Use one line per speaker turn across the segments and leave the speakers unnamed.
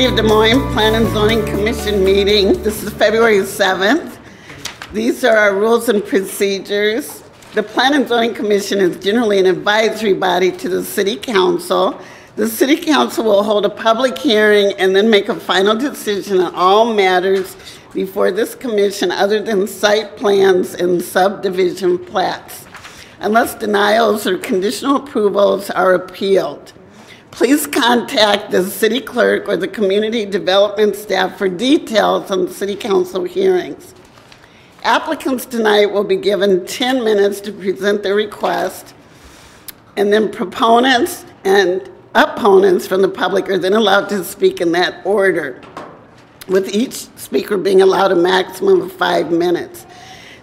Des Moines Plan and Zoning Commission meeting. This is February 7th. These are our rules and procedures. The Plan and Zoning Commission is generally an advisory body to the City Council. The City Council will hold a public hearing and then make a final decision on all matters before this commission other than site plans and subdivision plats, unless denials or conditional approvals are appealed. Please contact the city clerk or the community development staff for details on City Council hearings. Applicants tonight will be given 10 minutes to present their request, and then proponents and opponents from the public are then allowed to speak in that order, with each speaker being allowed a maximum of 5 minutes.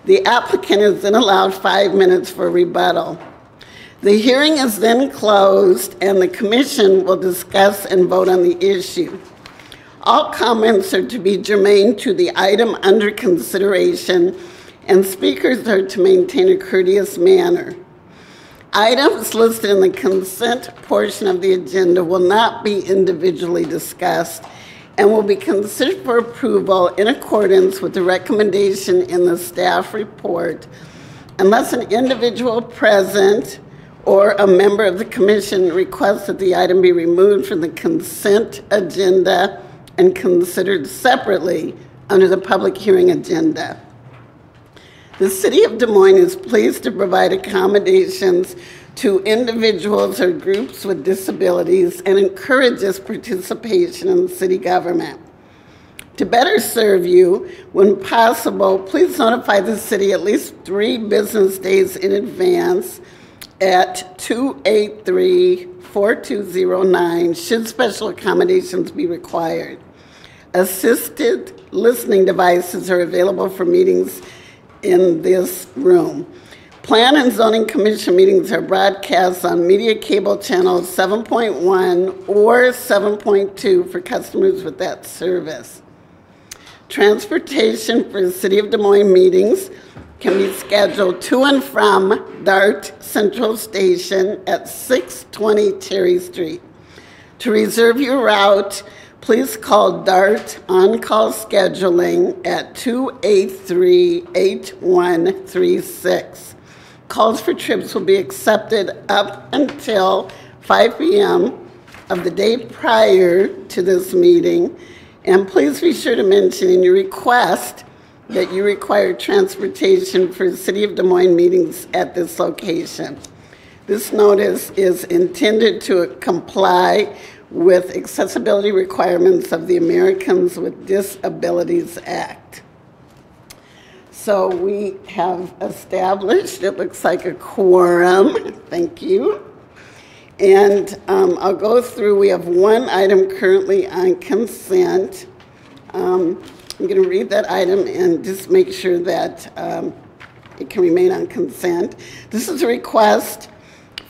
The applicant is then allowed 5 minutes for rebuttal. The hearing is then closed and the commission will discuss and vote on the issue. All comments are to be germane to the item under consideration, and speakers are to maintain a courteous manner. Items listed in the consent portion of the agenda will not be individually discussed and will be considered for approval in accordance with the recommendation in the staff report, unless an individual present or a member of the commission requests that the item be removed from the consent agenda and considered separately under the public hearing agenda. The City of Des Moines is pleased to provide accommodations to individuals or groups with disabilities and encourages participation in city government. To better serve you, when possible, please notify the city at least 3 business days in advance at 283-4209 should special accommodations be required. Assisted listening devices are available for meetings in this room. Plan and Zoning Commission meetings are broadcast on media cable channels 7.1 or 7.2 for customers with that service. Transportation for the City of Des Moines meetings can be scheduled to and from DART Central Station at 620 Cherry Street. To reserve your route, please call DART on-call scheduling at 283-8136. Calls for trips will be accepted up until 5 p.m. of the day prior to this meeting, and please be sure to mention in your request that you require transportation for City of Des Moines meetings at this location. This notice is intended to comply with accessibility requirements of the Americans with Disabilities Act. So we have established, it looks like a quorum, thank you. And I'll go through, we have one item currently on consent. I'm going to read that item and just make sure that it can remain on consent. This is a request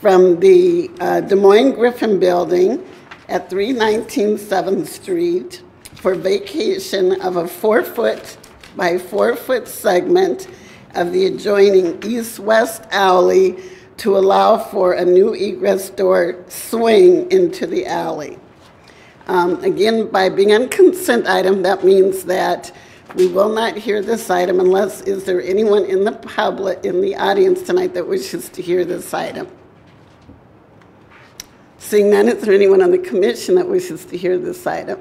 from the Des Moines Griffin Building at 319 7th Street for vacation of a 4-foot by 4-foot segment of the adjoining east-west alley to allow for a new egress door swing into the alley. Again, by being on consent item, that means that we will not hear this item unless, is there anyone in the public, in the audience tonight that wishes to hear this item? Seeing none, is there anyone on the commission that wishes to hear this item?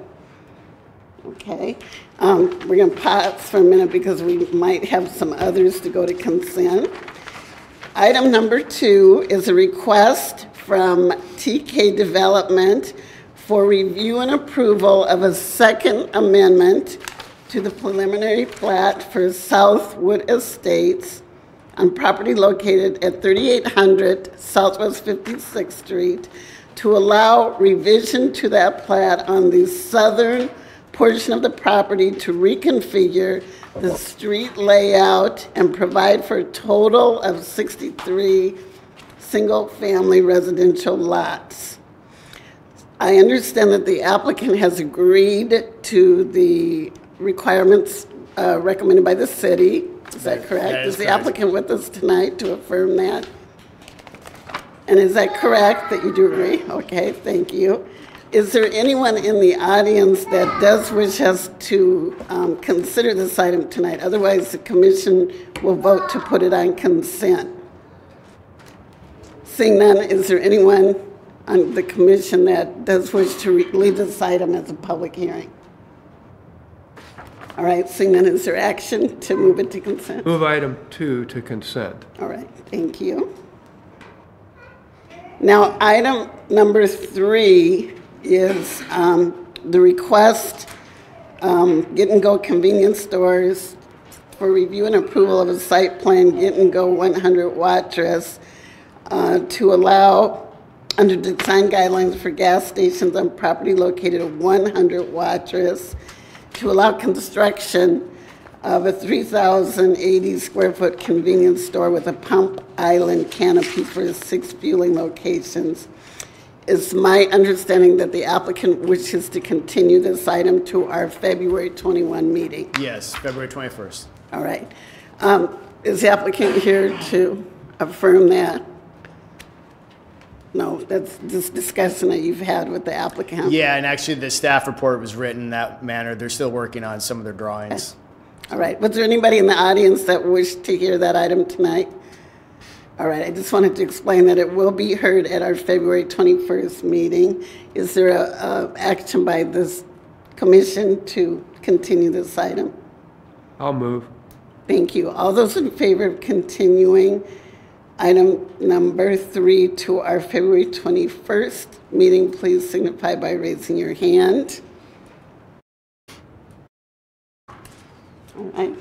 Okay, we're going to pause for a minute because we might have some others to go to consent. Item number 2 is a request from TK Development for review and approval of a second amendment to the preliminary plat for Southwood Estates on property located at 3800 Southwest 56th Street to allow revision to that plat on the southern portion of the property to reconfigure the street layout and provide for a total of 63 single-family residential lots. I understand that the applicant has agreed to the requirements recommended by the city. Is that correct? Is the applicant with us tonight to affirm that? And is that correct that you do agree? Okay, thank you. Is there anyone in the audience that does wish us to consider this item tonight? Otherwise, the commission will vote to put it on consent. Seeing none, is there anyone on the commission that does wish to leave this item as a public hearing? All right, seeing none, is there action to move it to consent?
Move item 2 to consent.
All right, thank you. Now, item number 3 is the request, Get and Go Convenience Stores for review and approval of a site plan, Get and Go 100 Watrous, to allow, under design guidelines for gas stations on property located at 100 Watrous, to allow construction of a 3,080 square foot convenience store with a pump island canopy for 6 fueling locations. It's my understanding that the applicant wishes to continue this item to our February 21 meeting.
Yes, February 21st.
All right. Is the applicant here to affirm that? No, that's this discussion that you've had with the applicant.
Yeah, and actually the staff report was written in that manner. They're still working on some of their drawings.
Okay. All right. Was there anybody in the audience that wished to hear that item tonight? All right. I just wanted to explain that it will be heard at our February 21st meeting. Is there a action by this commission to continue this item?
I'll move.
Thank you. All those in favor of continuing item number 3 to our February 21st meeting, please signify by raising your hand. All right.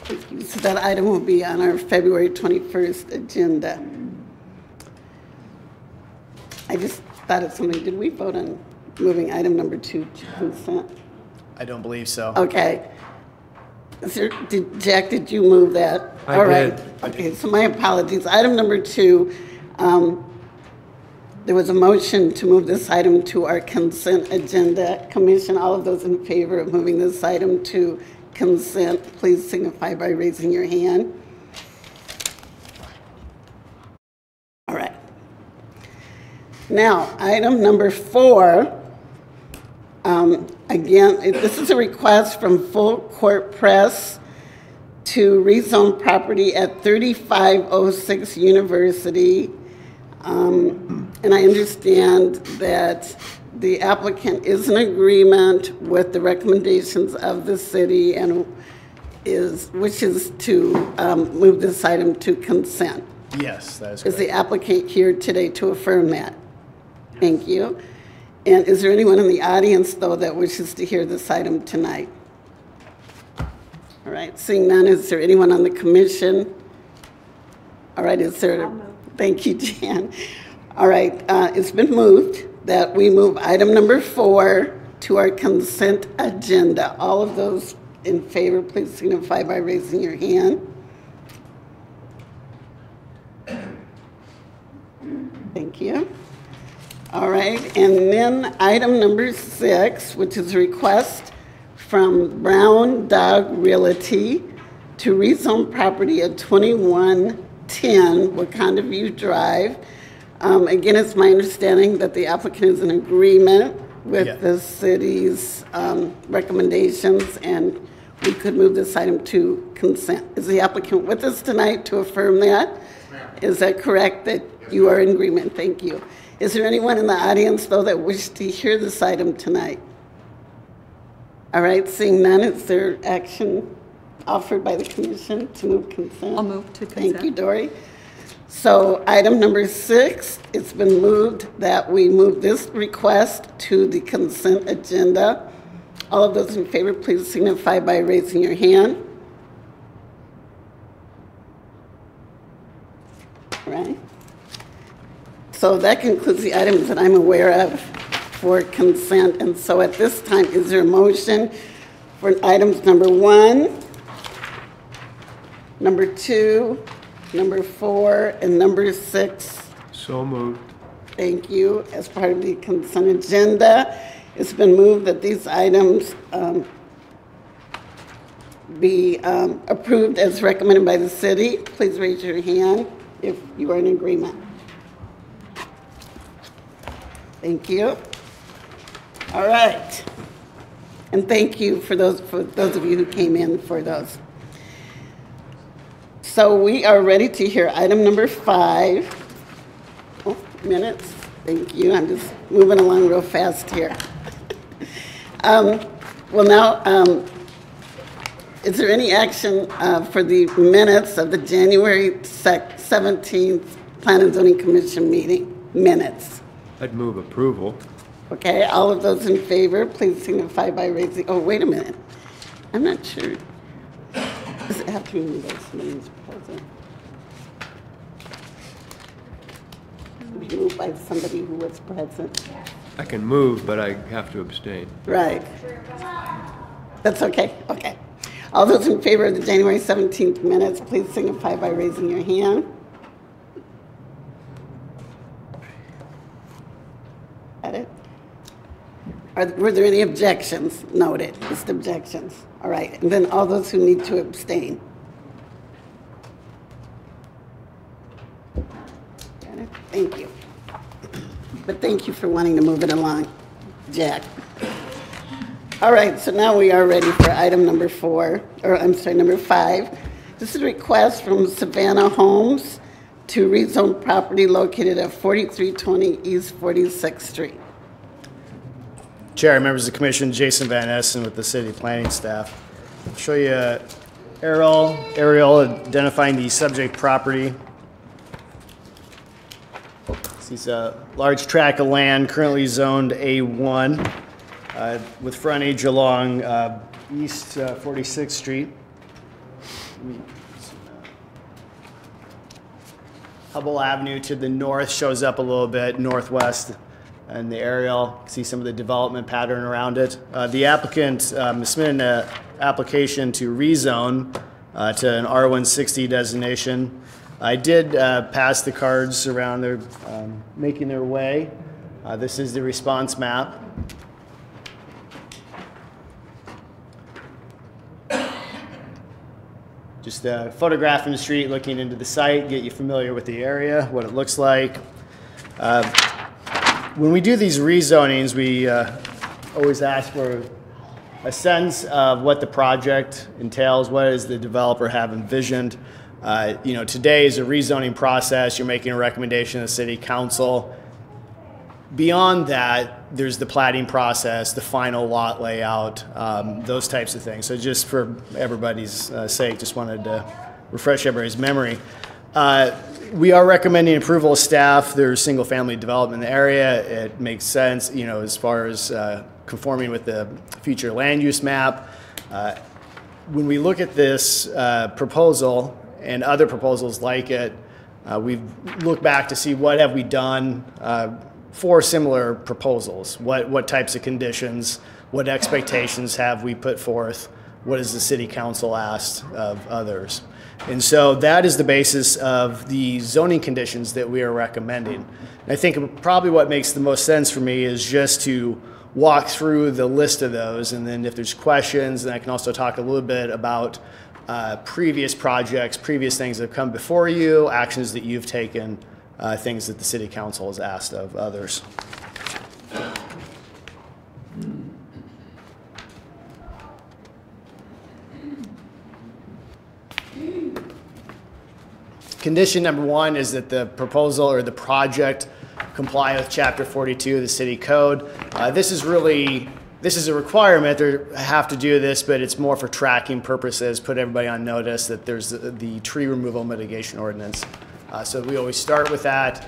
Thank you. So that item will be on our February 21st agenda. I just thought of something. Did we vote on moving item number 2 to consent?
I don't believe so.
Okay. Jack, did you move that?
I
All
did.
right. Okay, so my apologies. Item number 2, there was a motion to move this item to our consent agenda. Commission, all of those in favor of moving this item to consent, please signify by raising your hand. All right. Now, item number 4. Again, this is a request from Full Court Press to rezone property at 3506 University. And I understand that the applicant is in agreement with the recommendations of the city and wishes to move this item to consent.
Yes, that is
Is
correct.
the applicant here today to affirm that? Thank you. And is there anyone in the audience, though, that wishes to hear this item tonight? All right, seeing none, is there anyone on the commission? All right, is there? Thank you, Jan. All right, it's been moved that we move item number 4 to our consent agenda. All of those in favor, please signify by raising your hand. Thank you. All right, and then item number 6, which is a request from Brown Dog Realty to rezone property at 2110 Wakanda View Drive. Again, it's my understanding that the applicant is in agreement with the city's recommendations, and we could move this item to consent. Is the applicant with us tonight to affirm that? Is that correct, that you are in agreement? Thank you. Is there anyone in the audience, though, that wishes to hear this item tonight? All right, seeing none, is there action offered by the commission to move consent?
I'll move to consent.
Thank you, Dory. So item number 6, it's been moved that we move this request to the consent agenda. All of those in favor, please signify by raising your hand. All right. So that concludes the items that I'm aware of for consent. And so at this time, is there a motion for items number 1, number 2, number 4, and number 6?
So moved.
Thank you. As part of the consent agenda, it's been moved that these items be approved as recommended by the city. Please raise your hand if you are in agreement. Thank you. All right. And thank you for those of you who came in for those. So we are ready to hear item number 5. Oh, minutes. Thank you. I'm just moving along real fast here. Well, now, is there any action for the minutes of the January 17th Plan and Zoning Commission meeting minutes?
I'd move approval.
Okay, all of those in favor, please signify by raising, oh, wait a minute. I'm not sure. Does it have to be moved by somebody who's present? Moved by somebody who was present.
I can move, but I have to abstain.
Right. That's okay, okay. All those in favor of the January 17th minutes, please signify by raising your hand. Got it? Were there any objections? Noted, just objections. All right, and then all those who need to abstain. Got it? Thank you. But thank you for wanting to move it along, Jack. All right, so now we are ready for item number 4, or I'm sorry, number 5. This is a request from Savannah Homes to rezone property located at 4320 East 46th Street.
Chair, members of the commission, Jason Van Essen with the city planning staff. I'll show you an aerial identifying the subject property. This is a large tract of land currently zoned A1 with frontage along East 46th Street. Hubble Avenue to the north shows up a little bit, northwest. And the aerial, see some of the development pattern around it. The applicant submitted an application to rezone to an R160 designation. I did pass the cards around. They're making their way. This is the response map. Just photographing the street, looking into the site, get you familiar with the area, what it looks like. When we do these rezonings, we always ask for a sense of what the project entails, what does the developer have envisioned. Today is a rezoning process. You're making a recommendation to the city council. Beyond that, there's the platting process, the final lot layout, those types of things. So just for everybody's sake, just wanted to refresh everybody's memory. We are recommending approval of staff. There's single-family development in the area. It makes sense, as far as conforming with the future land use map. When we look at this proposal and other proposals like it, we've looked back to see what have we done for similar proposals. What types of conditions, what expectations have we put forth? What has the city council asked of others? And so that is the basis of the zoning conditions that we are recommending. And I think probably what makes the most sense for me is just to walk through the list of those, and then if there's questions, then I can also talk a little bit about previous projects, previous things that have come before you, actions that you've taken, things that the city council has asked of others. Condition number 1 is that the proposal or the project comply with Chapter 42 of the City Code. This is a requirement. They have to do this, but it's more for tracking purposes, put everybody on notice that there's the tree removal mitigation ordinance. So we always start with that.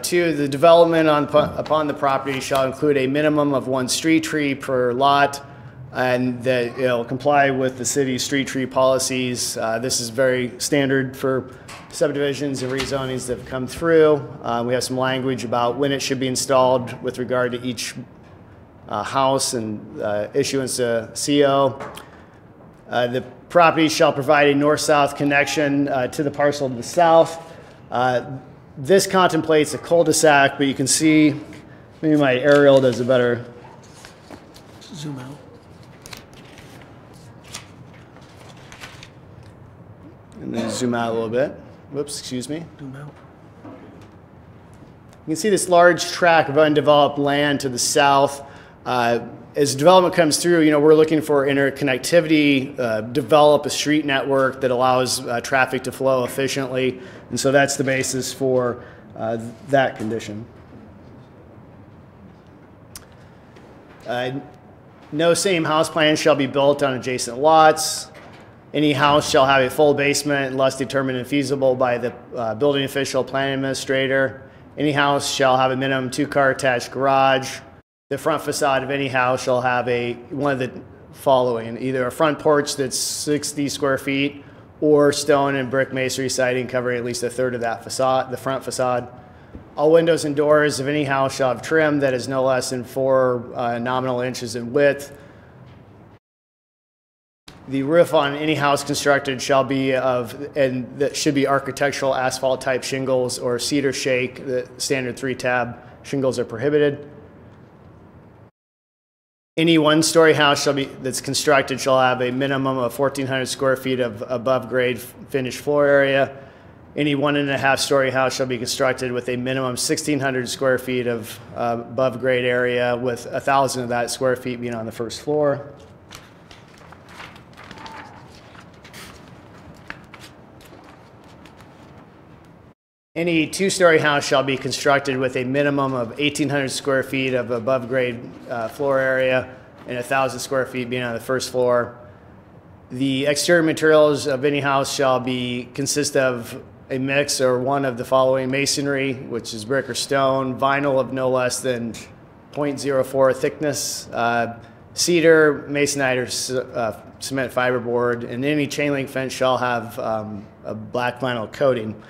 2, the development upon the property shall include a minimum of 1 street tree per lot, and that it'll comply with the city's street tree policies. This is very standard for subdivisions and rezonings that have come through. We have some language about when it should be installed with regard to each house and issuance of CO. The property shall provide a north-south connection to the parcel to the south. This contemplates a cul-de-sac, but you can see, maybe my aerial does a better zoom out. And then zoom out a little bit. Whoops, excuse me. Zoom out. You can see this large tract of undeveloped land to the south. As development comes through, you know, we're looking for interconnectivity, develop a street network that allows traffic to flow efficiently, and so that's the basis for that condition. No same house plan shall be built on adjacent lots. Any house shall have a full basement unless determined infeasible by the building official, planning administrator. Any house shall have a minimum 2-car attached garage. The front facade of any house shall have one of the following: either a front porch that's 60 square feet, or stone and brick masonry siding covering at least a third of that facade, the front facade. All windows and doors of any house shall have trim that is no less than 4 nominal inches in width. The roof on any house constructed shall be and that should be architectural asphalt type shingles or cedar shake. The standard 3-tab shingles are prohibited. Any 1-story house that's constructed shall have a minimum of 1,400 square feet of above grade finished floor area. Any 1.5-story house shall be constructed with a minimum 1,600 square feet of above grade area, with 1,000 of that square feet being on the first floor. Any 2-story house shall be constructed with a minimum of 1,800 square feet of above grade floor area and 1,000 square feet being on the first floor. The exterior materials of any house shall consist of a mix or one of the following: masonry, which is brick or stone; vinyl of no less than 0.04 thickness; cedar, masonite, or cement fiberboard; and any chain link fence shall have a black vinyl coating.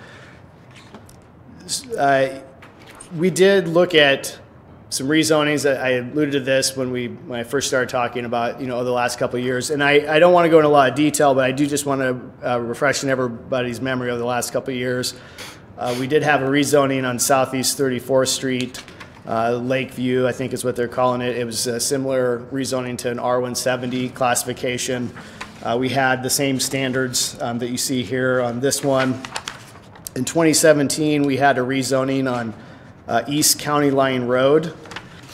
We did look at some rezonings. I alluded to this when I first started talking about, you know, the last couple of years, and I don't want to go into a lot of detail, but I do just want to refresh everybody's memory of the last couple of years. We did have a rezoning on Southeast 34th Street, Lakeview, I think is what they're calling it. It was a similar rezoning to an R170 classification. We had the same standards that you see here on this one. In 2017, we had a rezoning on East County Line Road.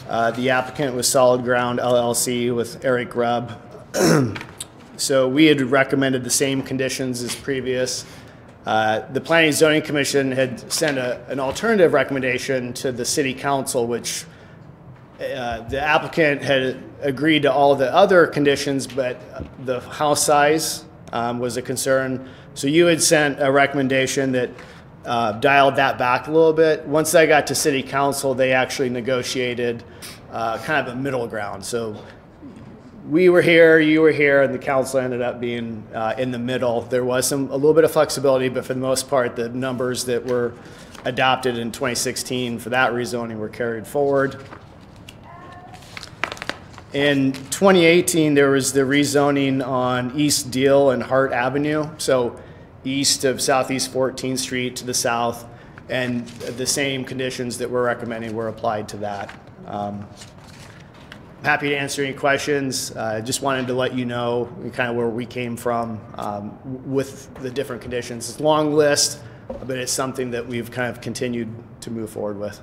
The applicant was Solid Ground LLC with Eric Grubb. So we had recommended the same conditions as previous. The Planning and Zoning Commission had sent an alternative recommendation to the City Council, which the applicant had agreed to all the other conditions, but the house size was a concern. So you had sent a recommendation that dialed that back a little bit. Once I got to City Council, they actually negotiated kind of a middle ground. So we were here, you were here, and the council ended up being in the middle. There was a little bit of flexibility, but for the most part, the numbers that were adopted in 2016 for that rezoning were carried forward. In 2018, there was the rezoning on East Deal and Hart Avenue, so east of Southeast 14th Street to the south, and the same conditions that we're recommending were applied to that. Happy to answer any questions. Just wanted to let you know kind of where we came from with the different conditions. It's a long list, but it's something that we've kind of continued to move forward with.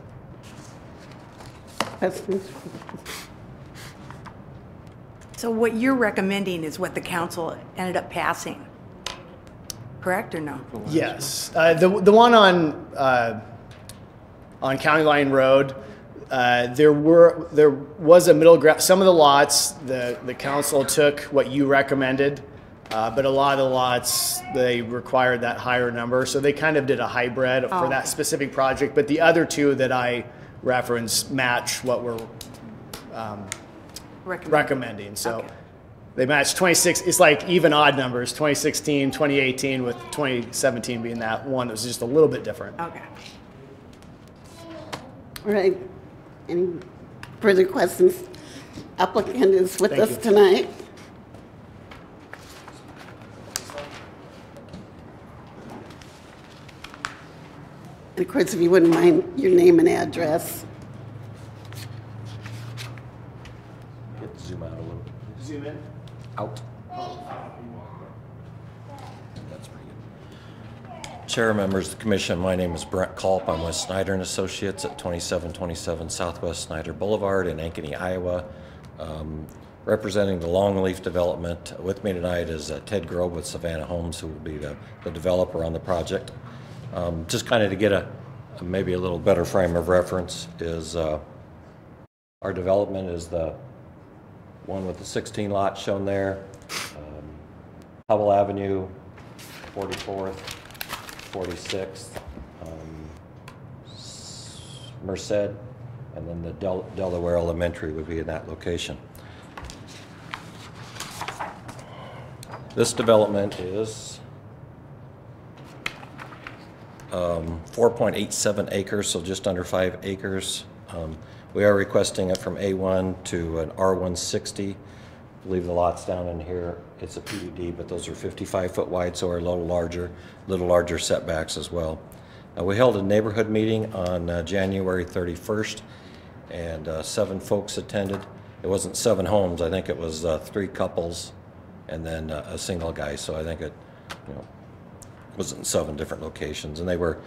So what you're recommending is what the council ended up passing, correct or no?
Yes. The one on County Line Road, there was a middle ground. Some of the lots, the council took what you recommended, but a lot of the lots, they required that higher number. So they kind of did a hybrid for that specific project. But the other two that I referenced match what we're recommending. So okay. They match 26. It's like even odd numbers, 2016, 2018, with 2017 being that one that was just a little bit different.
Okay.
All right. Any further questions? Applicant is with us tonight. And of course, if you wouldn't mind your name and address.
Zoom out a little.
Zoom in.
Out. That's pretty good. Chair, members of the commission, my name is Brent Culp. I'm with Snyder and Associates at 2727 Southwest Snyder Boulevard in Ankeny, Iowa. Representing the Longleaf development with me tonight is Ted Grove with Savannah Homes, who will be the developer on the project. Just kind of to get maybe a little better frame of reference is our development is the one with the 16 lots shown there, Hubble Avenue, 44th, 46th, Merced, and then the Delaware Elementary would be in that location. This development is 4.87 acres, so just under 5 acres. We are requesting it from A1 to an R160. I believe the lots down in here, it's a PUD, but those are 55-foot wide, so are a little larger setbacks as well. We held a neighborhood meeting on January 31st, and 7 folks attended. It wasn't 7 homes, I think it was 3 couples and then a single guy, so I think it was in 7 different locations, and they were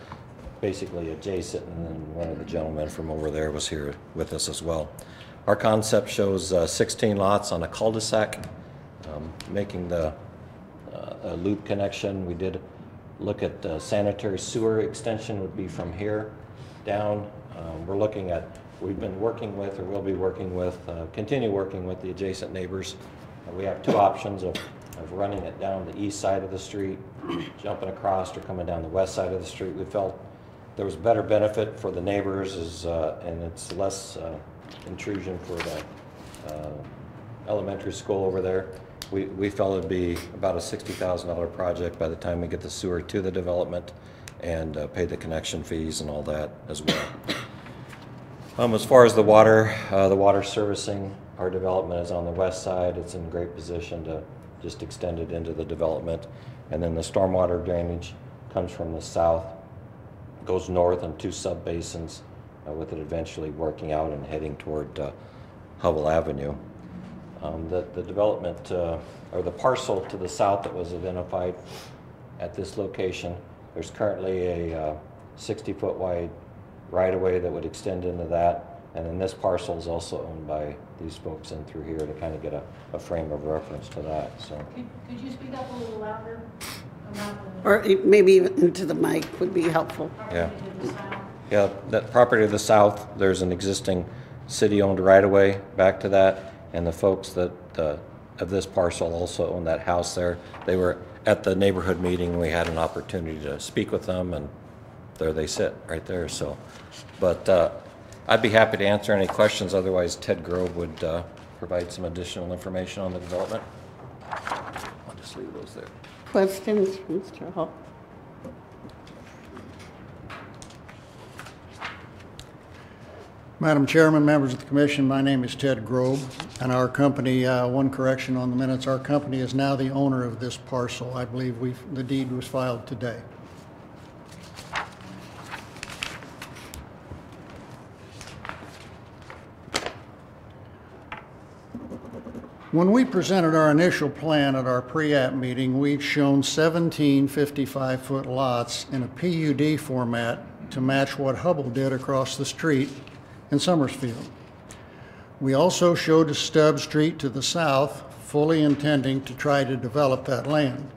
basically adjacent, and then one of the gentlemen from over there was here with us as well. Our concept shows 16 lots on a cul-de-sac, making the a loop connection. We did look at sanitary sewer extension would be from here down. We've been working with, or will be working with, continue working with the adjacent neighbors. We have 2 options of running it down the east side of the street, jumping across, or coming down the west side of the street. We felt there was better benefit for the neighbors, and it's less intrusion for the elementary school over there. We felt it'd be about a $60,000 project by the time we get the sewer to the development and pay the connection fees and all that as well. As far as the water servicing, our development is on the west side. It's in great position to just extend it into the development. And then the stormwater drainage comes from the south, goes north in 2 sub-basins, with it eventually working out and heading toward Hubble Avenue. The development, or the parcel to the south that was identified at this location, there's currently a 60-foot wide right-of-way that would extend into that, and then this parcel is also owned by these folks in through here to kind of get a frame of reference to that. So,
could you speak up a little louder?
Or maybe even into the mic would be helpful.
Yeah. Yeah, that property to the south, there's an existing city-owned right-of-way back to that, and the folks that of this parcel also own that house there. They were at the neighborhood meeting. We had an opportunity to speak with them, and there they sit right there. So, but I'd be happy to answer any questions. Otherwise, Ted Grove would provide some additional information on the development. I'll just leave those there.
Questions, Mr. Hall?
Madam Chairman, members of the Commission, my name is Ted Grove, and our company, one correction on the minutes, our company is now the owner of this parcel. I believe the deed was filed today. When we presented our initial plan at our pre-app meeting, we'd shown 17 55-foot lots in a PUD format to match what Hubble did across the street in Summersfield. We also showed a stub street to the south, fully intending to try to develop that land.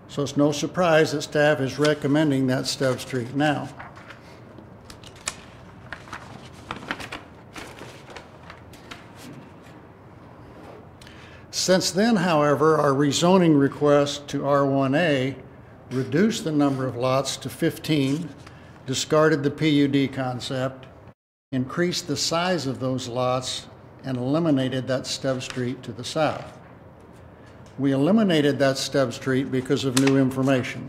So it's no surprise that staff is recommending that stub street now. Since then, however, our rezoning request to R1A reduced the number of lots to 15, discarded the PUD concept, increased the size of those lots, and eliminated that stub street to the south. We eliminated that stub street because of new information.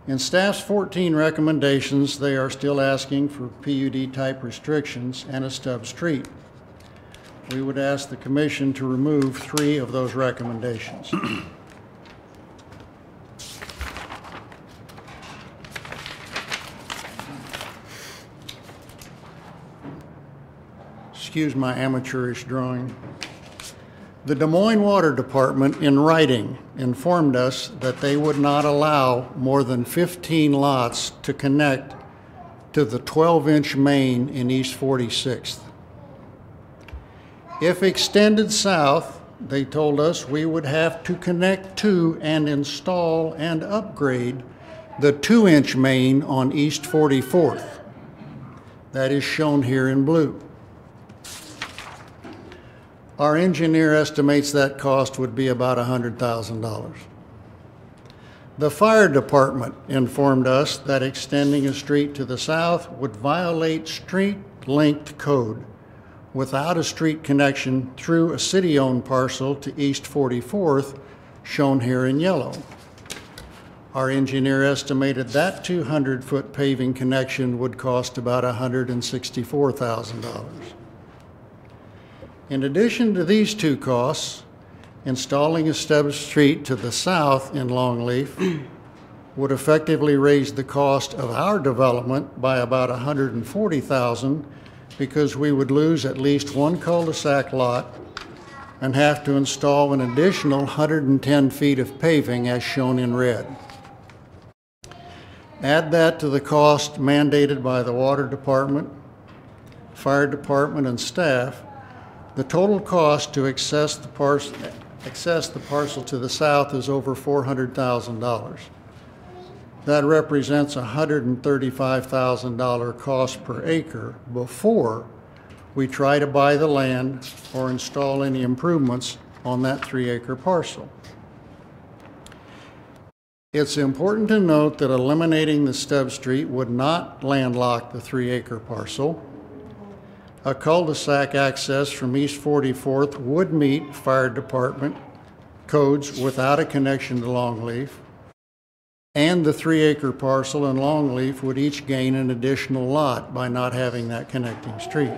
In staff's 14 recommendations, they are still asking for PUD-type restrictions and a stub street. We would ask the Commission to remove 3 of those recommendations. Excuse my amateurish drawing. The Des Moines Water Department, in writing, informed us that they would not allow more than 15 lots to connect to the 12-inch main in East 46th. If extended south, they told us we would have to connect to and install and upgrade the 2-inch main on East 44th. That is shown here in blue. Our engineer estimates that cost would be about $100,000. The fire department informed us that extending a street to the south would violate street length code without a street connection through a city-owned parcel to East 44th, shown here in yellow. Our engineer estimated that 200-foot paving connection would cost about $164,000. In addition to these two costs, installing a stub street to the south in Longleaf would effectively raise the cost of our development by about $140,000 because we would lose at least one cul-de-sac lot and have to install an additional 110 feet of paving as shown in red. Add that to the cost mandated by the water department, fire department, and staff. The total cost to access the parcel to the south is over $400,000. That represents a $135,000 cost per acre before we try to buy the land or install any improvements on that 3-acre parcel. It's important to note that eliminating the stub street would not landlock the 3-acre parcel. A cul-de-sac access from East 44th would meet fire department codes without a connection to Longleaf, and the 3-acre parcel and Longleaf would each gain an additional lot by not having that connecting street.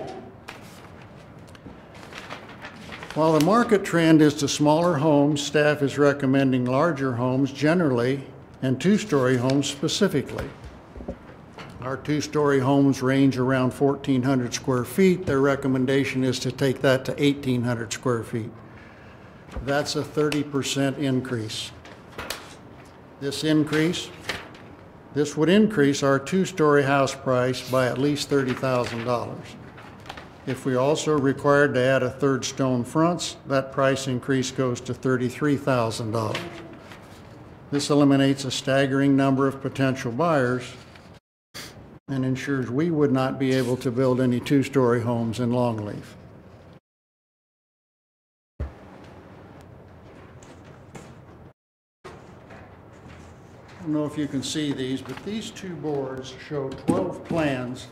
While the market trend is to smaller homes, staff is recommending larger homes generally and 2-story homes specifically. Our 2-story homes range around 1,400 square feet. Their recommendation is to take that to 1,800 square feet. That's a 30% increase. This would increase our 2-story house price by at least $30,000. If we also required to add a 3rd stone fronts, that price increase goes to $33,000. This eliminates a staggering number of potential buyers and ensures we would not be able to build any 2-story homes in Longleaf. I don't know if you can see these, but these 2 boards show 12 plans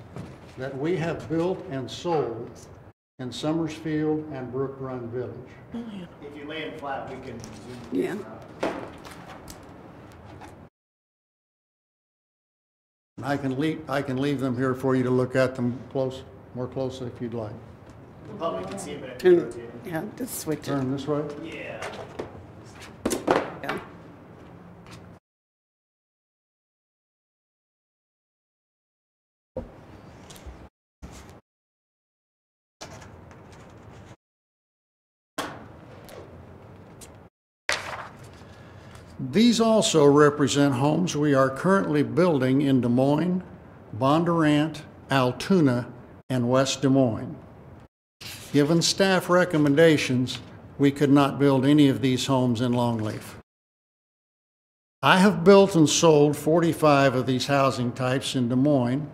that we have built and sold in Summersfield and Brook Run Village.
If you lay it flat, we can zoom.
Yeah.
I can leave them here for you to look at them more closely if you'd like.
The public can see it, but I can
Turn,
rotate it.
yeah, just switch it.
Turn this way.
Yeah.
Yeah.
These also represent homes we are currently building in Des Moines, Bondurant, Altoona, and West Des Moines. Given staff recommendations, we could not build any of these homes in Longleaf. I have built and sold 45 of these housing types in Des Moines,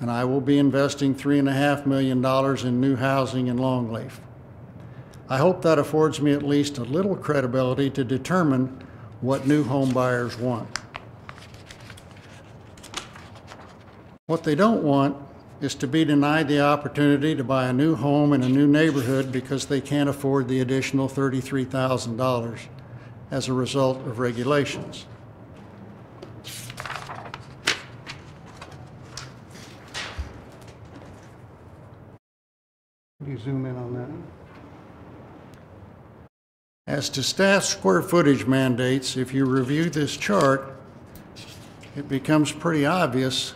and I will be investing $3.5 million in new housing in Longleaf. I hope that affords me at least a little credibility to determine what new home buyers want. What they don't want is to be denied the opportunity to buy a new home in a new neighborhood because they can't afford the additional $33,000 as a result of regulations. Could you zoom in on that? As to staff square footage mandates, if you review this chart, it becomes pretty obvious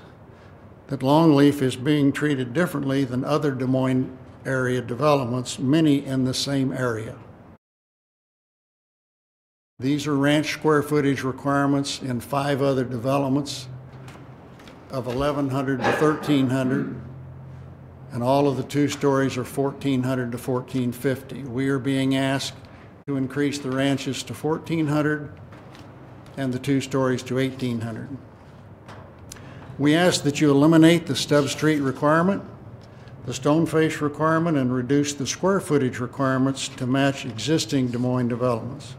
that Longleaf is being treated differently than other Des Moines area developments, many in the same area. These are ranch square footage requirements in 5 other developments of 1,100 to 1,300, and all of the 2 stories are 1,400 to 1,450. We are being asked to increase the ranches to 1,400 and the 2 stories to 1,800. We ask that you eliminate the stub street requirement, the stone face requirement, and reduce the square footage requirements to match existing Des Moines developments.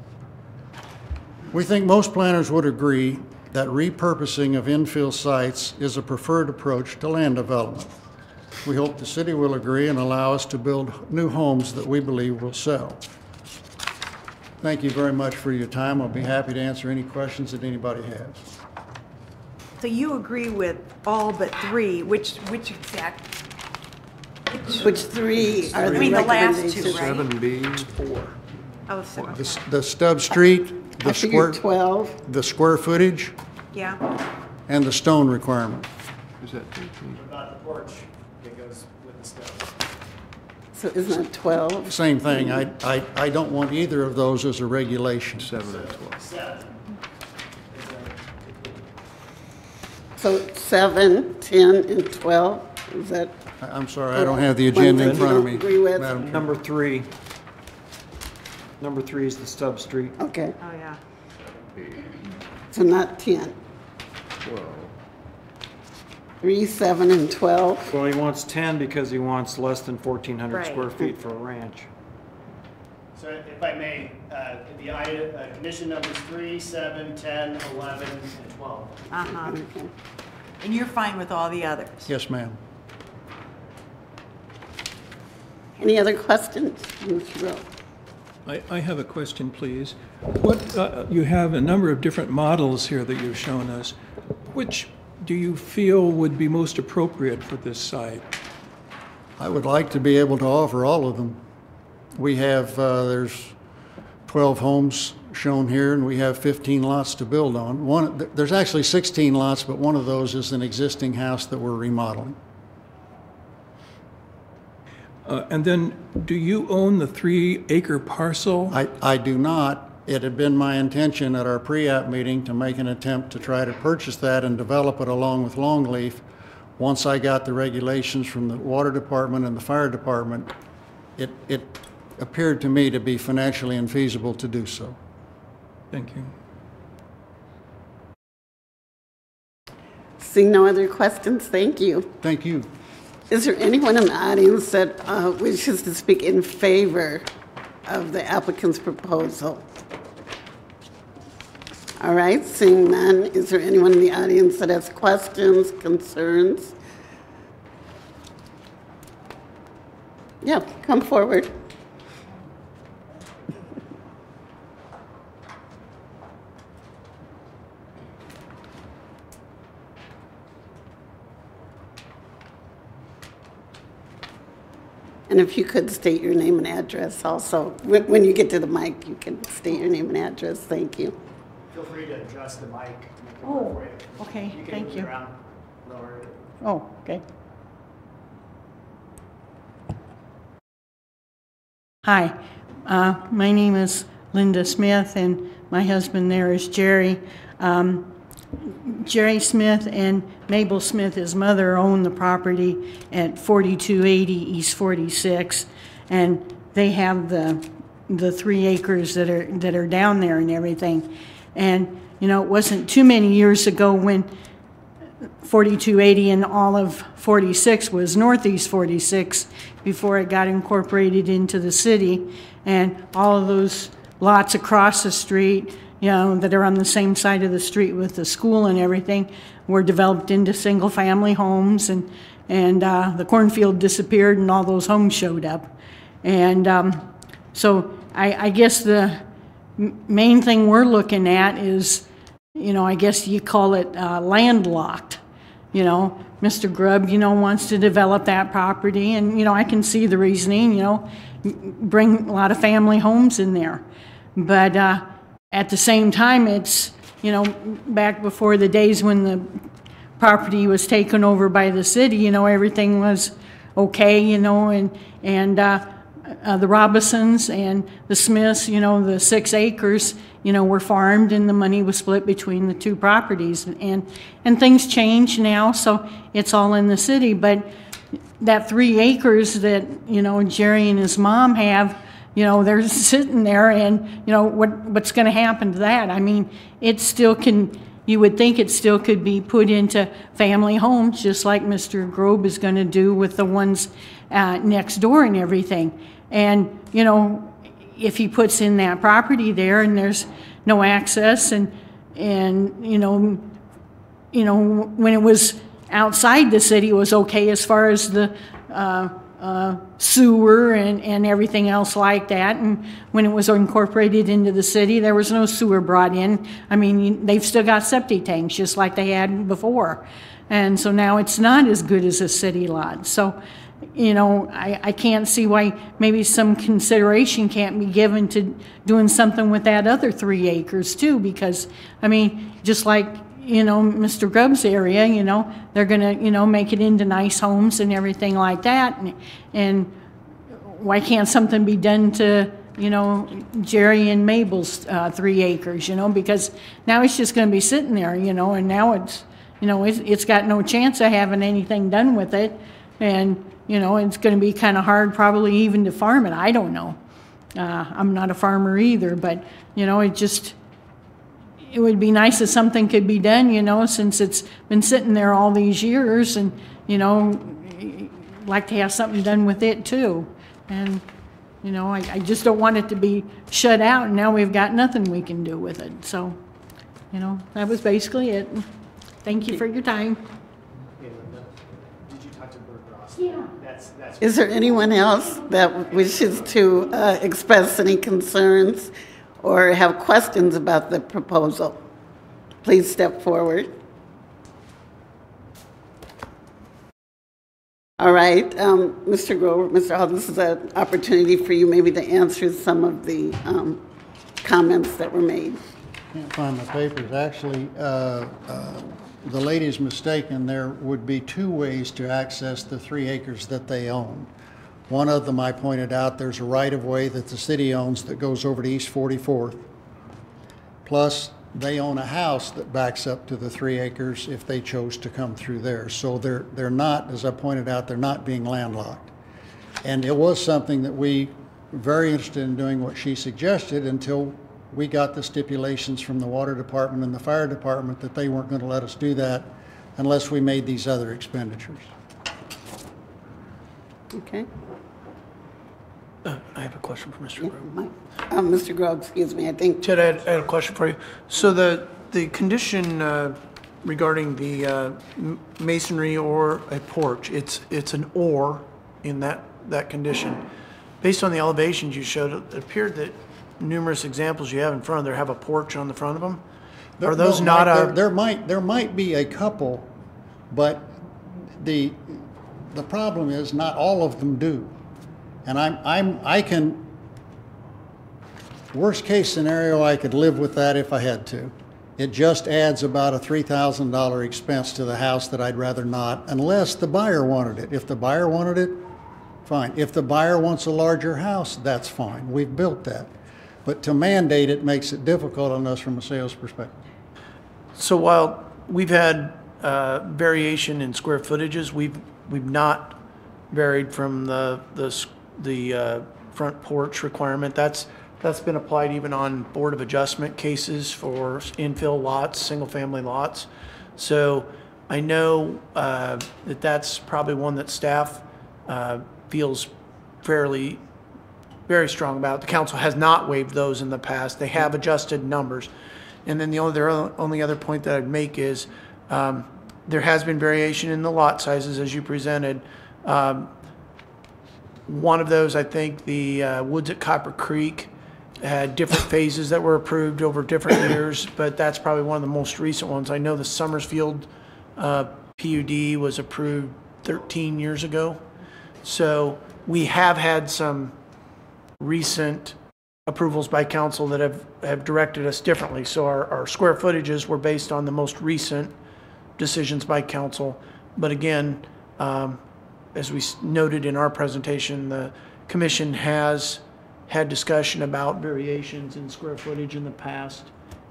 We think most planners would agree that repurposing of infill sites is a preferred approach to land development. We hope the city will agree and allow us to build new homes that we believe will sell. Thank you very much for your time. I'll be happy to answer any questions that anybody has.
So you agree with all but 3, which exact?
Which 3 are
I
the
mean, the last 2,
recommendations?
right?
7B.
Oh, so,
The stub street,
I figured 12.
the square footage,
yeah.
and the stone requirement.
Is that 13?
About the porch that goes with the stuff.
So isn't it 12?
Same thing. I don't want either of those as a regulation.
7 and 12.
7.
So 7, 10, and 12, is that?
I'm sorry, I don't have the agenda in front of me.
One thing you don't agree with?
Madam Chair.
Number 3. Number 3 is the stub street.
Okay,
Oh, yeah.
so not 10.
12.
3, 7, and 12.
Well, he wants 10 because he wants less than 1,400
Right.
square feet for a ranch.
So if I may, the item, condition numbers 3, 7, 10, 11, and 12.
Uh-huh.
Okay.
And you're fine with all the others?
Yes, ma'am.
Any other questions, Mr. Rowe?
I have a question, please. What, you have a number of different models here that you've shown us. Which do you feel would be most appropriate for this site?
I would like to be able to offer all of them. We have, there's 12 homes shown here, and we have 15 lots to build on. There's actually 16 lots, but one of those is an existing house that we're remodeling.
And then, do you own the 3-acre parcel?
I do not. It had been my intention at our pre-app meeting to make an attempt to try to purchase that and develop it along with Longleaf. Once I got the regulations from the water department and the fire department, it appeared to me to be financially infeasible to do so.
Thank you.
Seeing no other questions, thank you.
Thank you.
Is there anyone in the audience that wishes to speak in favor of the applicant's proposal? All right, seeing none, is there anyone in the audience that has questions, concerns? Yeah, come forward. And if you could state your name and address also. When you get to the mic, you can state your name and address. Thank you.
Feel free to adjust the mic.
Oh, okay,
You can
thank
move it
you.
around, lower it.
Oh, okay. Hi, my name is Linda Smith, and my husband there is Jerry. Jerry Smith and Mabel Smith, his mother, own the property at 4280 East 46, and they have the 3 acres that are down there and everything. And you know, it wasn't too many years ago when 4280 and all of 46 was Northeast 46 before it got incorporated into the city, and all of those lots across the street, you know, that are on the same side of the street with the school and everything, were developed into single-family homes, and the cornfield disappeared and all those homes showed up. And so I guess the main thing we're looking at is, you know, I guess you call it landlocked. You know, Mr. Grubb, you know, wants to develop that property, and, you know, I can see the reasoning, you know, bring a lot of family homes in there. But at the same time, it's, you know, back before the days when the property was taken over by the city, you know, everything was okay, you know, and the Robinsons and the Smiths, you know, the 6 acres were farmed and the money was split between the two properties. And things change now, so it's all in the city. But that 3 acres that, Jerry and his mom have, they're sitting there, and, what's going to happen to that? I mean, it still can, you would think it still could be put into family homes, just like Mr. Grobe is going to do with the ones next door and everything. And, if he puts in that property there and there's no access and when it was outside the city, it was okay as far as the sewer and everything else like that. And when it was incorporated into the city, there was no sewer brought in. I mean, they've still got septic tanks just like they had before. And so now it's not as good as a city lot. So, I can't see why maybe some consideration can't be given to doing something with that other 3 acres too, because, I mean, just like, Mr. Grubb's area, they're going to, make it into nice homes and everything like that. And why can't something be done to, Jerry and Mabel's 3 acres, because now it's just going to be sitting there, and now it's, it's got no chance of having anything done with it. And, it's going to be kind of hard probably even to farm it. I don't know. I'm not a farmer either, but, it would be nice if something could be done, since it's been sitting there all these years, and, like to have something done with it too. And, I just don't want it to be shut out, and now we've got nothing we can do with it. So, that was basically it. Thank you for your time. Yeah.
Is there anyone else that wishes to express any concerns or have questions about the proposal? Please step forward. All right, Mr. Grover, Mr. Hall, this is an opportunity for you maybe to answer some of the comments that were made.
Can't find my papers. Actually, the lady's mistaken. There would be 2 ways to access the 3 acres that they own. One of them, I pointed out, there's a right-of-way that the city owns that goes over to East 44th. Plus, they own a house that backs up to the 3 acres if they chose to come through there. So they're not, as I pointed out, they're not being landlocked. And it was something that we were very interested in doing what she suggested until we got the stipulations from the water department and the fire department that they weren't going to let us do that unless we made these other expenditures.
Okay.
I have a question for Mr. Grove.
Mr. Grove, excuse me, I think.
Ted, I had a question for you. So the condition regarding the masonry or a porch, it's an or in that condition. Based on the elevations you showed, it appeared that numerous examples you have in front of there have a porch on the front of them. Are those not a?
There might be a couple, but the problem is not all of them do. And I can, worst case scenario, I could live with that if I had to. It just adds about a $3,000 expense to the house that I'd rather not, unless the buyer wanted it. If the buyer wanted it, fine. If the buyer wants a larger house, that's fine. We've built that. But to mandate it makes it difficult on us from a sales perspective.
So while we've had variation in square footages, we've not varied from the front porch requirement. That's been applied even on Board of Adjustment cases for infill lots, single-family lots. So I know that's probably one that staff feels very strong about. The council has not waived those in the past. They have adjusted numbers. And then the only other point that I'd make is there has been variation in the lot sizes as you presented. One of those, I think, the Woods at Copper Creek had different phases that were approved over different years, but that's probably one of the most recent ones. I know the Summersfield PUD was approved 13 years ago. So we have had some recent approvals by council that have directed us differently. So our square footages were based on the most recent decisions by council. But again, as we noted in our presentation, the commission has had discussion about variations in square footage in the past,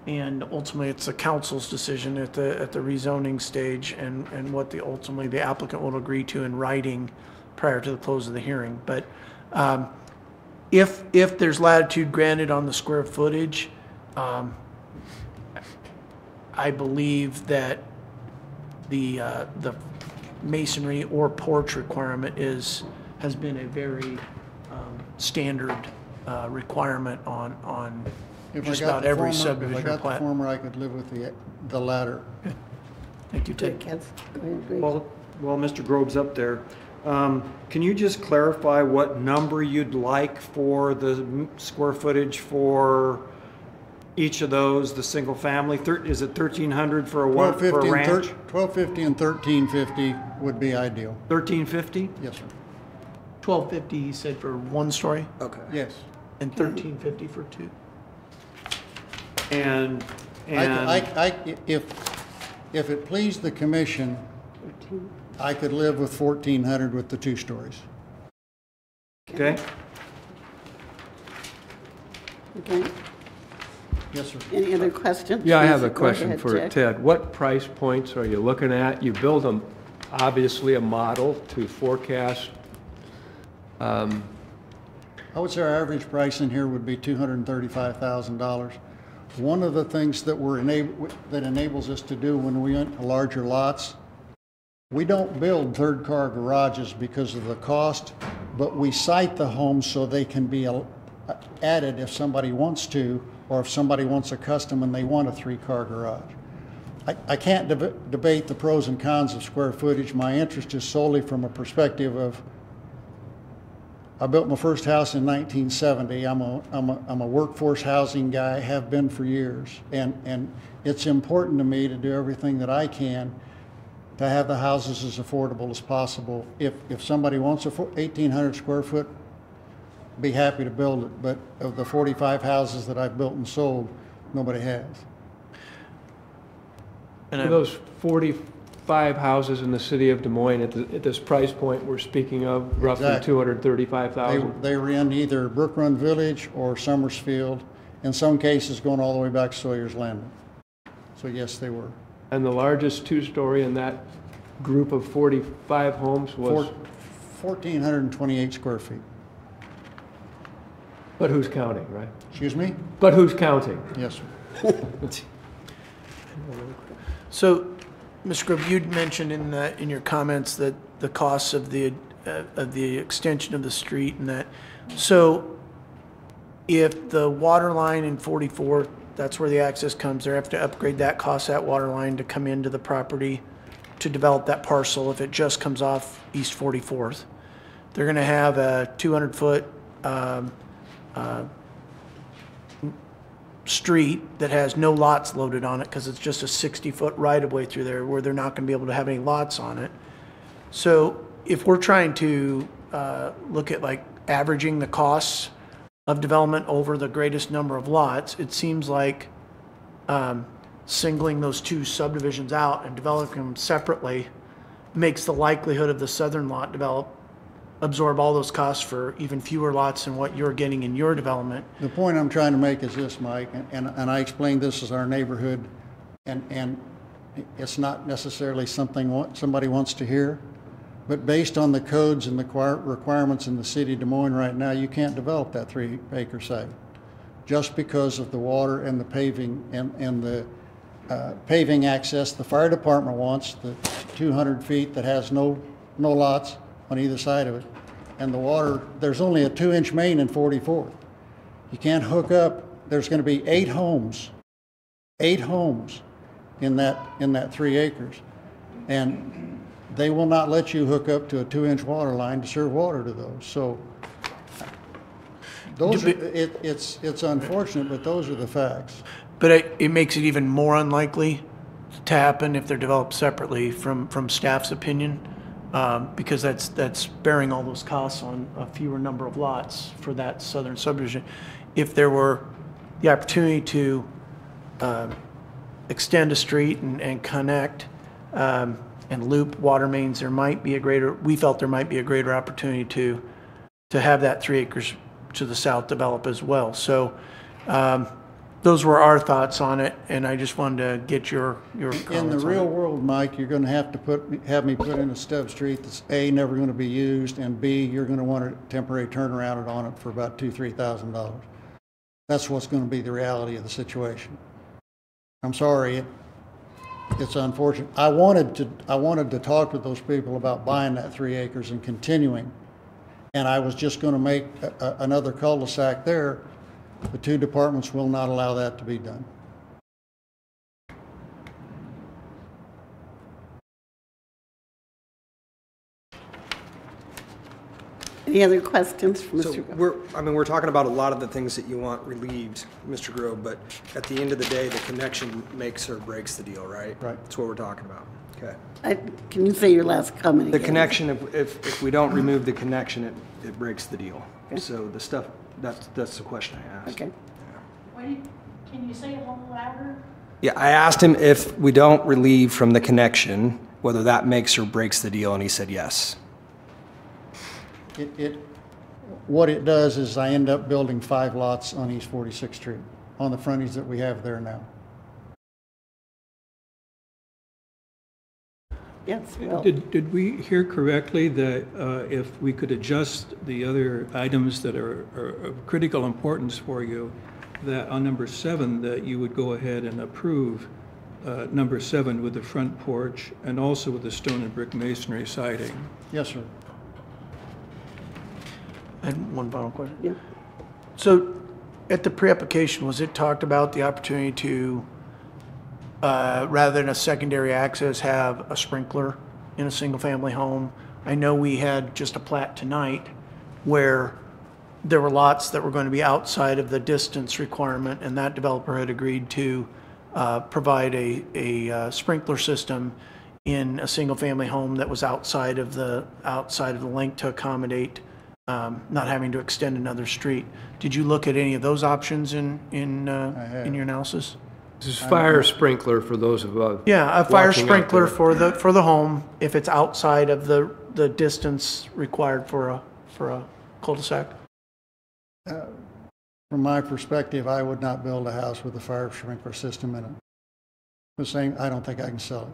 and ultimately it's the council's decision at the rezoning stage, and what ultimately the applicant will agree to in writing prior to the close of the hearing. But if there's latitude granted on the square footage, I believe that the masonry or porch requirement has been a very standard requirement on
If
just
I got
about
the
every
former-
subdivision
If I
or
got the
plat.
former, I could live with the latter.
Thank you, Ted.
Yes, go ahead, Greg.
Well, Mr. Grove's up there. Can you just clarify what number you'd like for the square footage for each of those, the single family? Is it 1,300 for a ranch?
1250 and 1350 would be ideal.
1,350?
Yes, sir.
1250, he said, for one story,
Okay.
Yes.
and 1350 for two.
And
If it pleased the commission, I could live with 1,400 with the 2 stories.
okay.
Okay.
Yes, sir.
Any other questions?
Yeah, I have a
Go
question
ahead,
for
Jack.
Ted. What price points are you looking at? You build them, obviously, a model to forecast.
I would say our average price in here would be $235,000. One of the things that that enables us to do when we enter larger lots, we don't build third-car garages because of the cost, but we site the homes so they can be added if somebody wants to, or if somebody wants a custom and they want a 3-car garage. I can't debate the pros and cons of square footage. My interest is solely from a perspective of, I built my first house in 1970. I'm a workforce housing guy, have been for years, and it's important to me to do everything that I can to have the houses as affordable as possible. If somebody wants a 1,800 square foot, be happy to build it. But of the 45 houses that I've built and sold, nobody has.
And
For those 45 houses in the city of Des Moines at this price point we're speaking of, roughly
Exactly.
235,000.
They were in either Brook Run Village or Summersfield, in some cases going all the way back to Sawyer's Landing. So yes, they were.
And the largest two-story in that group of 45 homes was,
1,428 square feet.
but who's counting, right?
Excuse me?
But who's counting?
Yes, sir.
So, Mr. Grove, you'd mentioned in your comments that the costs of the extension of the street and that. So, if the water line in 44, that's where the access comes, they have to upgrade that, cost that water line to come into the property to develop that parcel. If it just comes off East 44th, they're going to have a 200-foot street that has no lots loaded on it because it's just a 60-foot right-of-way through there where they're not going to be able to have any lots on it. So if we're trying to look at like averaging the costs of development over the greatest number of lots, it seems like singling those two subdivisions out and developing them separately makes the likelihood of the southern lot absorb all those costs for even fewer lots than what you're getting in your development.
The point I'm trying to make is this, Mike, and I explained this as our neighborhood, and it's not necessarily something somebody wants to hear, but based on the codes and the requirements in the city of Des Moines right now, you can't develop that 3-acre site just because of the water and the paving and the paving access the fire department wants, the 200 feet that has no lots on either side of it. And the water, there's only a 2-inch main in 44th. You can't hook up, there's going to be 8 homes in that 3 acres. And they will not let you hook up to a 2-inch water line to serve water to those. So it's unfortunate, but those are the facts.
But it makes it even more unlikely to happen if they're developed separately from staff's opinion, because that's bearing all those costs on a fewer number of lots for that southern subdivision. If there were the opportunity to extend a street and connect and loop water mains, we felt there might be a greater opportunity to have that 3 acres to the south develop as well. So those were our thoughts on it, and I just wanted to get your comments
In the
on
real
it.
world, Mike, you're gonna have to have me put in a stub street that's A, never gonna be used, and B, you're gonna want a temporary turnaround on it for about $2,000–3,000. That's what's gonna be the reality of the situation. I'm sorry, it's unfortunate. I wanted to talk to those people about buying that 3 acres and continuing, and I was just gonna make another cul-de-sac there. The two departments will not allow that to be done.
Any other questions for
So
Mr. Grove?
we're talking about a lot of the things that you want relieved, Mr. Grove, but at the end of the day, the connection makes or breaks the deal, right?
Right.
That's what we're talking about. Okay.
Can you say your last comment
The
again?
connection, if we don't remove the connection, it breaks the deal. So the stuff, that's the question I asked.
Okay.
Can you say it a little louder?
Yeah, I asked him if we don't relieve from the connection, whether that makes or breaks the deal, and he said yes.
What it does is I end up building 5 lots on East 46th Street, on the frontage that we have there now.
Yes, well,
Did we hear correctly that if we could adjust the other items that are of critical importance for you, that on number 7, that you would go ahead and approve number 7 with the front porch and also with the stone and brick masonry siding?
Yes, sir.
I had one final question.
Yeah.
So at the pre-application, was it talked about the opportunity to, rather than a secondary access, have a sprinkler in a single-family home? I know we had just a plat tonight where there were lots that were going to be outside of the distance requirement, and that developer had agreed to provide a sprinkler system in a single-family home that was outside of the length to accommodate not having to extend another street. Did you look at any of those options in your analysis?
This is fire sprinkler for those of us.
Yeah, a fire
walking out
sprinkler
there.
for the home if it's outside of the distance required for a cul-de-sac.
From my perspective, I would not build a house with a fire sprinkler system in it. The same, I don't think I can sell it.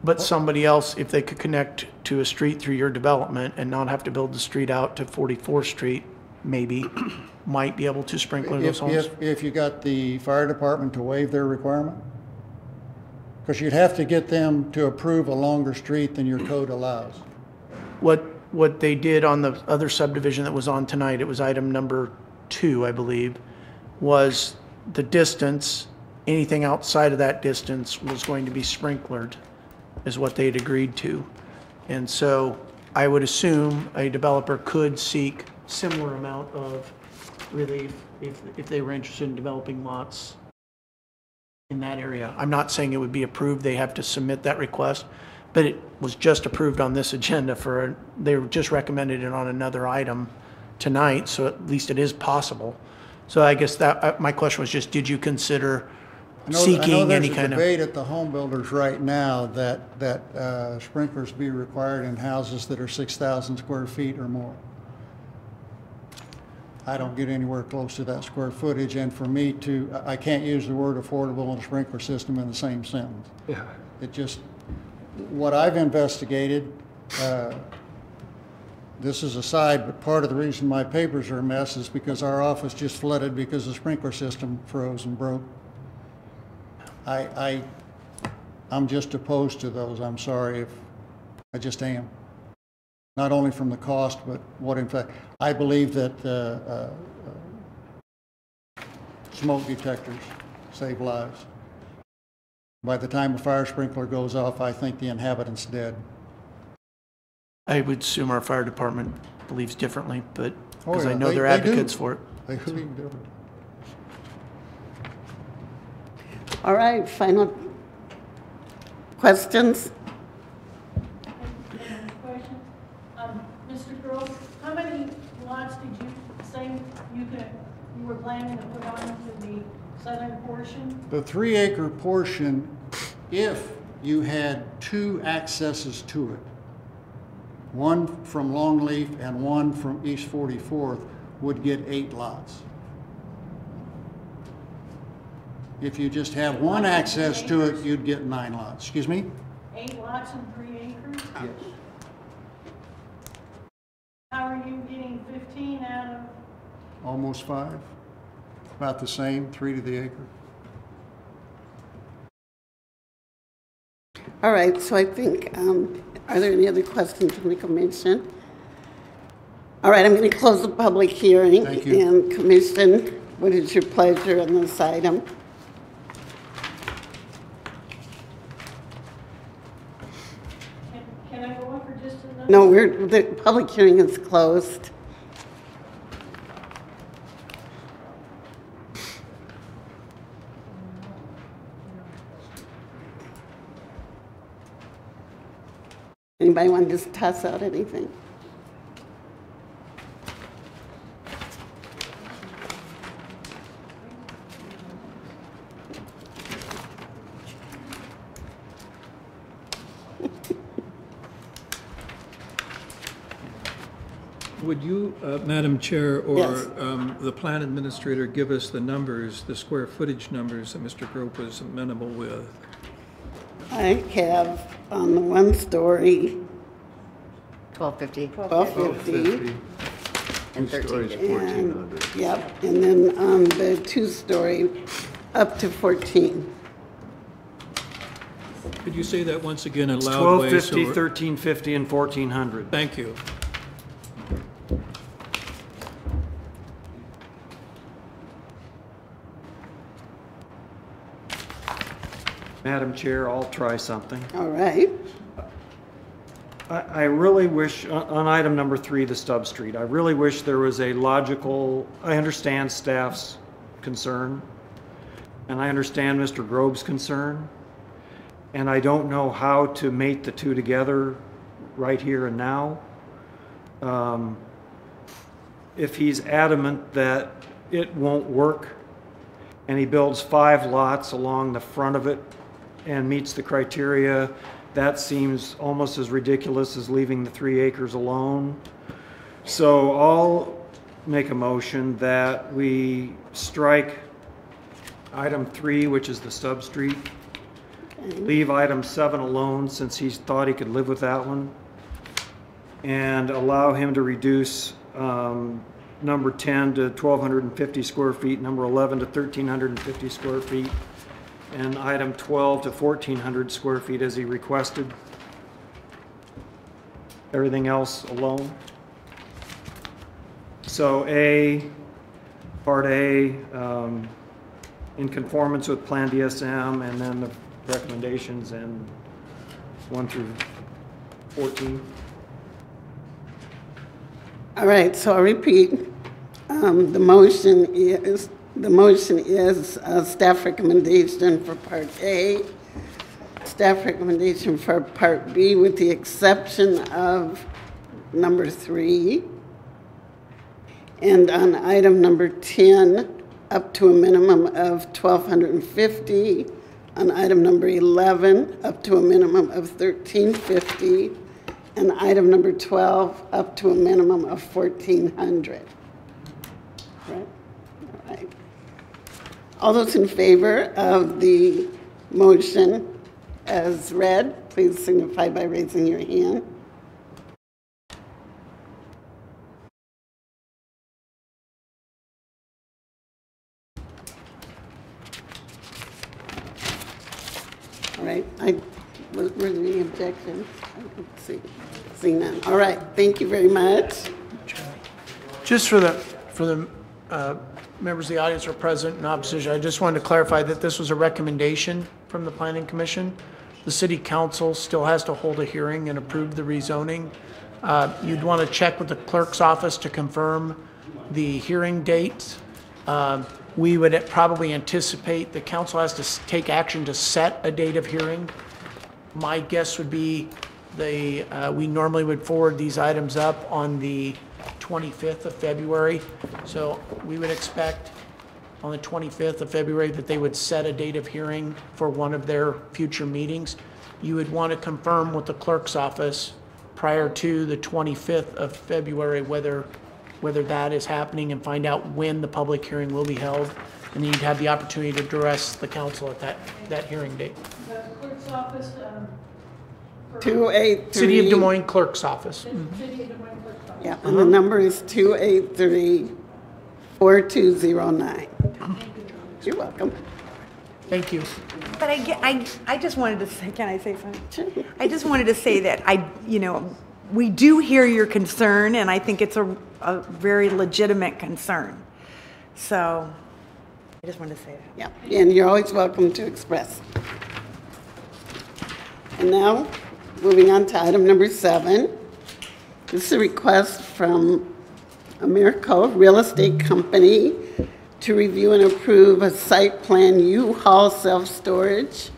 But somebody else, if they could connect to a street through your development and not have to build the street out to 44th Street, maybe, might be able to sprinkler those homes?
If you got the fire department to waive their requirement? Because you'd have to get them to approve a longer street than your code allows.
What they did on the other subdivision that was on tonight, it was item number 2, I believe, was the distance, anything outside of that distance was going to be sprinklered, is what they had agreed to. And so I would assume a developer could seek similar amount of relief if they were interested in developing lots in that area. I'm not saying it would be approved, they have to submit that request, but it was just approved on this agenda they were just recommended it on another item tonight, so at least it is possible. So I guess that, my question was just, did you consider seeking any kind of?
There's a debate at the home builders right now that sprinklers be required in houses that are 6,000 square feet or more. I don't get anywhere close to that square footage, and for me I can't use the word affordable and sprinkler system in the same sentence.
Yeah.
It just, what I've investigated, this is aside, but part of the reason my papers are a mess is because our office just flooded because the sprinkler system froze and broke. I'm just opposed to those. I'm sorry if I just am. Not only from the cost, but what in fact, I believe that smoke detectors save lives. By the time a fire sprinkler goes off, I think the inhabitant's dead.
I would assume our fire department believes differently, but, because
yeah,
I know they're
they do.
advocates for it.
They believe different.
all right, final questions?
Question. Mr. Grove, how many lots did you say you were planning to put onto the southern portion?
The 3-acre portion, if you had 2 accesses to it, one from Longleaf and one from East 44th, would get 8 lots. If you just have one access to it, you'd get 9 lots. Excuse me?
8 lots and 3 acres?
Yes.
How are you getting 15 out of?
Almost 5. About the same, 3 to the acre.
All right, so I think, are there any other questions from the commission? All right, I'm going to close the public hearing.
Thank you.
And commission, what is your pleasure on this item?
Can I go on for just another?
No, the public hearing is closed. Anybody want to just toss out anything?
Would you, Madam Chair, or
Yes.
the plan administrator give us the numbers, the square footage numbers that Mr. Grope was amenable with?
I have on the 1 story,
1250
1250.
and 1350.
And, yep, and then on the 2 story, up to 14.
Could you say that once again in
It's
loud way?
1250,
so
1350, and 1400.
Thank you.
Madam Chair, I'll try something.
All right.
I really wish, on item number 3, the stub street, I really wish there was a logical, I understand staff's concern, and I understand Mr. Grove's concern, and I don't know how to mate the two together right here and now. If he's adamant that it won't work, and he builds 5 lots along the front of it and meets the criteria, that seems almost as ridiculous as leaving the 3 acres alone. So I'll make a motion that we strike item 3, which is the stub street. Leave item 7 alone since he thought he could live with that one. And allow him to reduce number 10 to 1,250 square feet, number 11 to 1,350 square feet, and item 12 to 1,400 square feet as he requested. Everything else alone. So Part A, in conformance with Plan DSM, and then the recommendations in 1 through 14.
All right, so I'll repeat. The motion is staff recommendation for Part A, staff recommendation for Part B with the exception of number 3, and on item number 10, up to a minimum of 1,250, on item number 11, up to a minimum of 1,350, and item number 12, up to a minimum of 1,400. Right? All right. All those in favor of the motion as read, please signify by raising your hand. All right. Were there any objections? I don't see none. All right. Thank you very much.
Just for the members of the audience who are present in opposition, I just wanted to clarify that this was a recommendation from the Planning Commission. The City Council still has to hold a hearing and approve the rezoning. You'd want to check with the clerk's office to confirm the hearing date. We would probably anticipate the council has to take action to set a date of hearing. My guess would be we normally would forward these items up on the 25th of February. So we would expect on the 25th of February that they would set a date of hearing for one of their future meetings. You would want to confirm with the clerk's office prior to the 25th of February whether whether that is happening and find out when the public hearing will be held. And then you'd have the opportunity to address the council at that hearing date.
The clerk's office, for
283.
City of Des Moines Clerk's Office.
City of Des Moines clerk's office.
Yeah, and the number is 283-4209. You're welcome.
Thank you.
But I just wanted to say, can I say something? Sure. I just wanted to say that we do hear your concern, and I think it's a very legitimate concern. So I just wanted to say that.
Yeah, and you're always welcome to express. And now, moving on to item number 7. This is a request from Americo Real Estate Company to review and approve a site plan U-Haul self-storage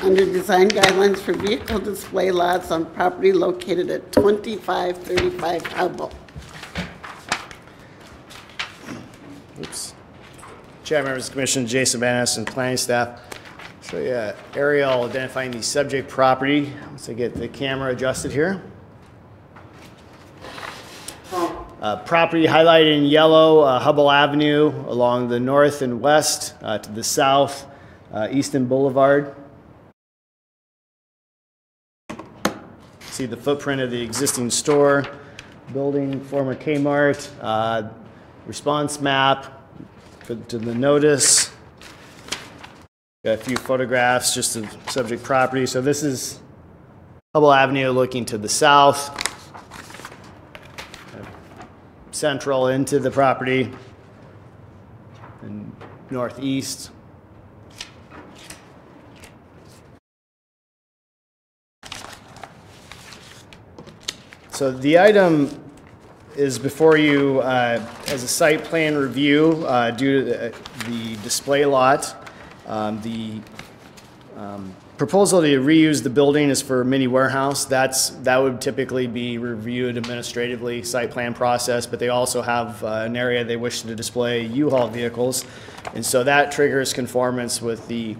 under design guidelines for vehicle display lots on property located at 2535 Hubble.
Oops. Chair, members of the commission, Jason Banas and planning staff. So yeah, aerial identifying the subject property. Once I get the camera adjusted here. Property highlighted in yellow, Hubble Avenue along the north and west, to the south, Easton Boulevard. See the footprint of the existing store, building, former Kmart, response map to the notice. Got a few photographs just of subject property. So this is Hubble Avenue looking to the south. Central into the property and northeast. So the item is before you as a site plan review due to the display lot. The proposal to reuse the building is for a mini warehouse. That would typically be reviewed administratively, site plan process, but they also have an area they wish to display U-Haul vehicles. And so that triggers conformance with the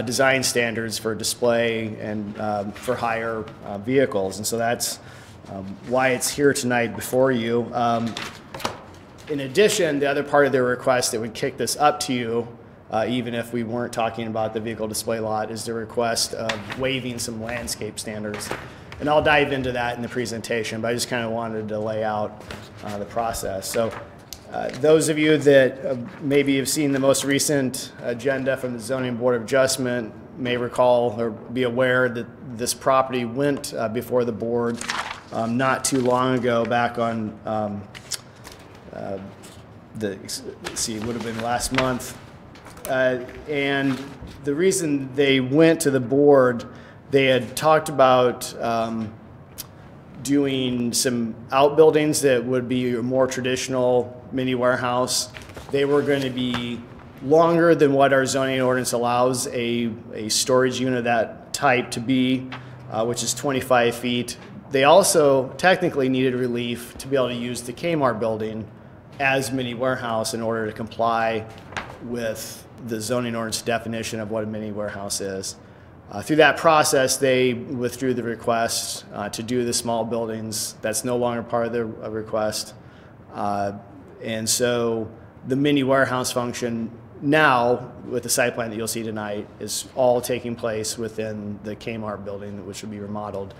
design standards for display and for hire vehicles. And so that's why it's here tonight before you. In addition, the other part of their request that would kick this up to you, even if we weren't talking about the vehicle display lot, is the request of waiving some landscape standards. And I'll dive into that in the presentation, but I just kind of wanted to lay out the process. So those of you that maybe have seen the most recent agenda from the Zoning Board of Adjustment may recall or be aware that this property went before the board not too long ago, back on, let's see, it would have been last month. And the reason they went to the board, they had talked about doing some outbuildings that would be a more traditional mini warehouse. They were going to be longer than what our zoning ordinance allows a storage unit of that type to be, which is 25 feet. They also technically needed relief to be able to use the Kmart building as mini warehouse in order to comply with the zoning ordinance definition of what a mini warehouse is. Through that process, they withdrew the request to do the small buildings. That's no longer part of the request. And so the mini warehouse function now, with the site plan that you'll see tonight, is all taking place within the Kmart building, which will be remodeled.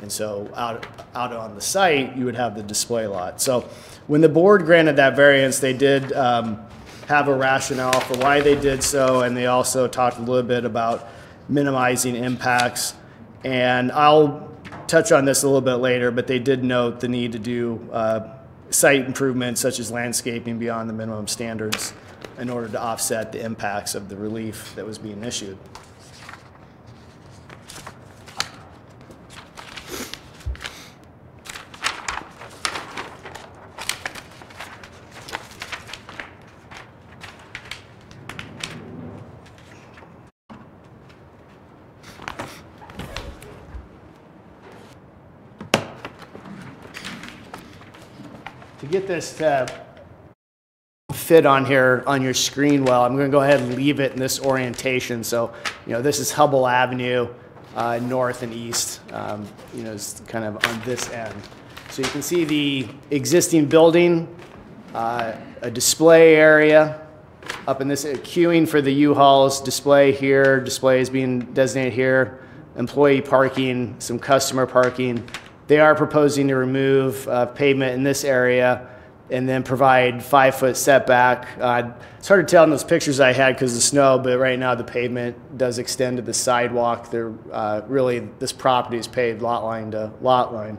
And so out on the site, you would have the display lot. So when the board granted that variance, they did have a rationale for why they did so, and they also talked a little bit about minimizing impacts. And I'll touch on this a little bit later, but they did note the need to do site improvements such as landscaping beyond the minimum standards in order to offset the impacts of the relief that was being issued. To get this to fit on here on your screen well, I'm going to go ahead and leave it in this orientation. So, this is Hubble Avenue, north and east, it's kind of on this end. So you can see the existing building a display area up in this, queuing for the U-Hauls, display here, display is being designated here, employee parking, some customer parking. They are proposing to remove pavement in this area and then provide 5-foot setback. It's hard to tell in those pictures I had because of the snow, but right now the pavement does extend to the sidewalk. They're, really, this property is paved lot line to lot line.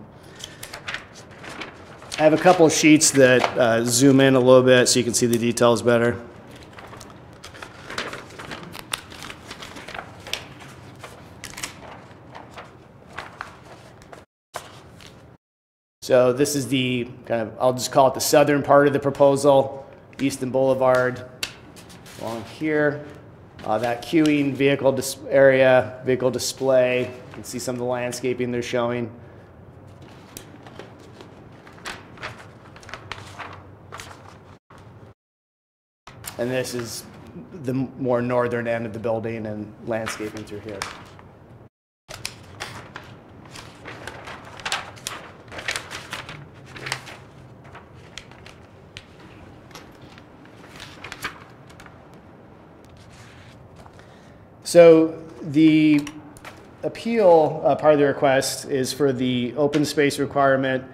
I have a couple of sheets that zoom in a little bit so you can see the details better. So this is the kind of, I'll just call it the southern part of the proposal, Easton Boulevard along here. That queuing vehicle area, vehicle display, you can see some of the landscaping they're showing. And this is the more northern end of the building and landscaping through here. So the appeal part of the request is for the open space requirement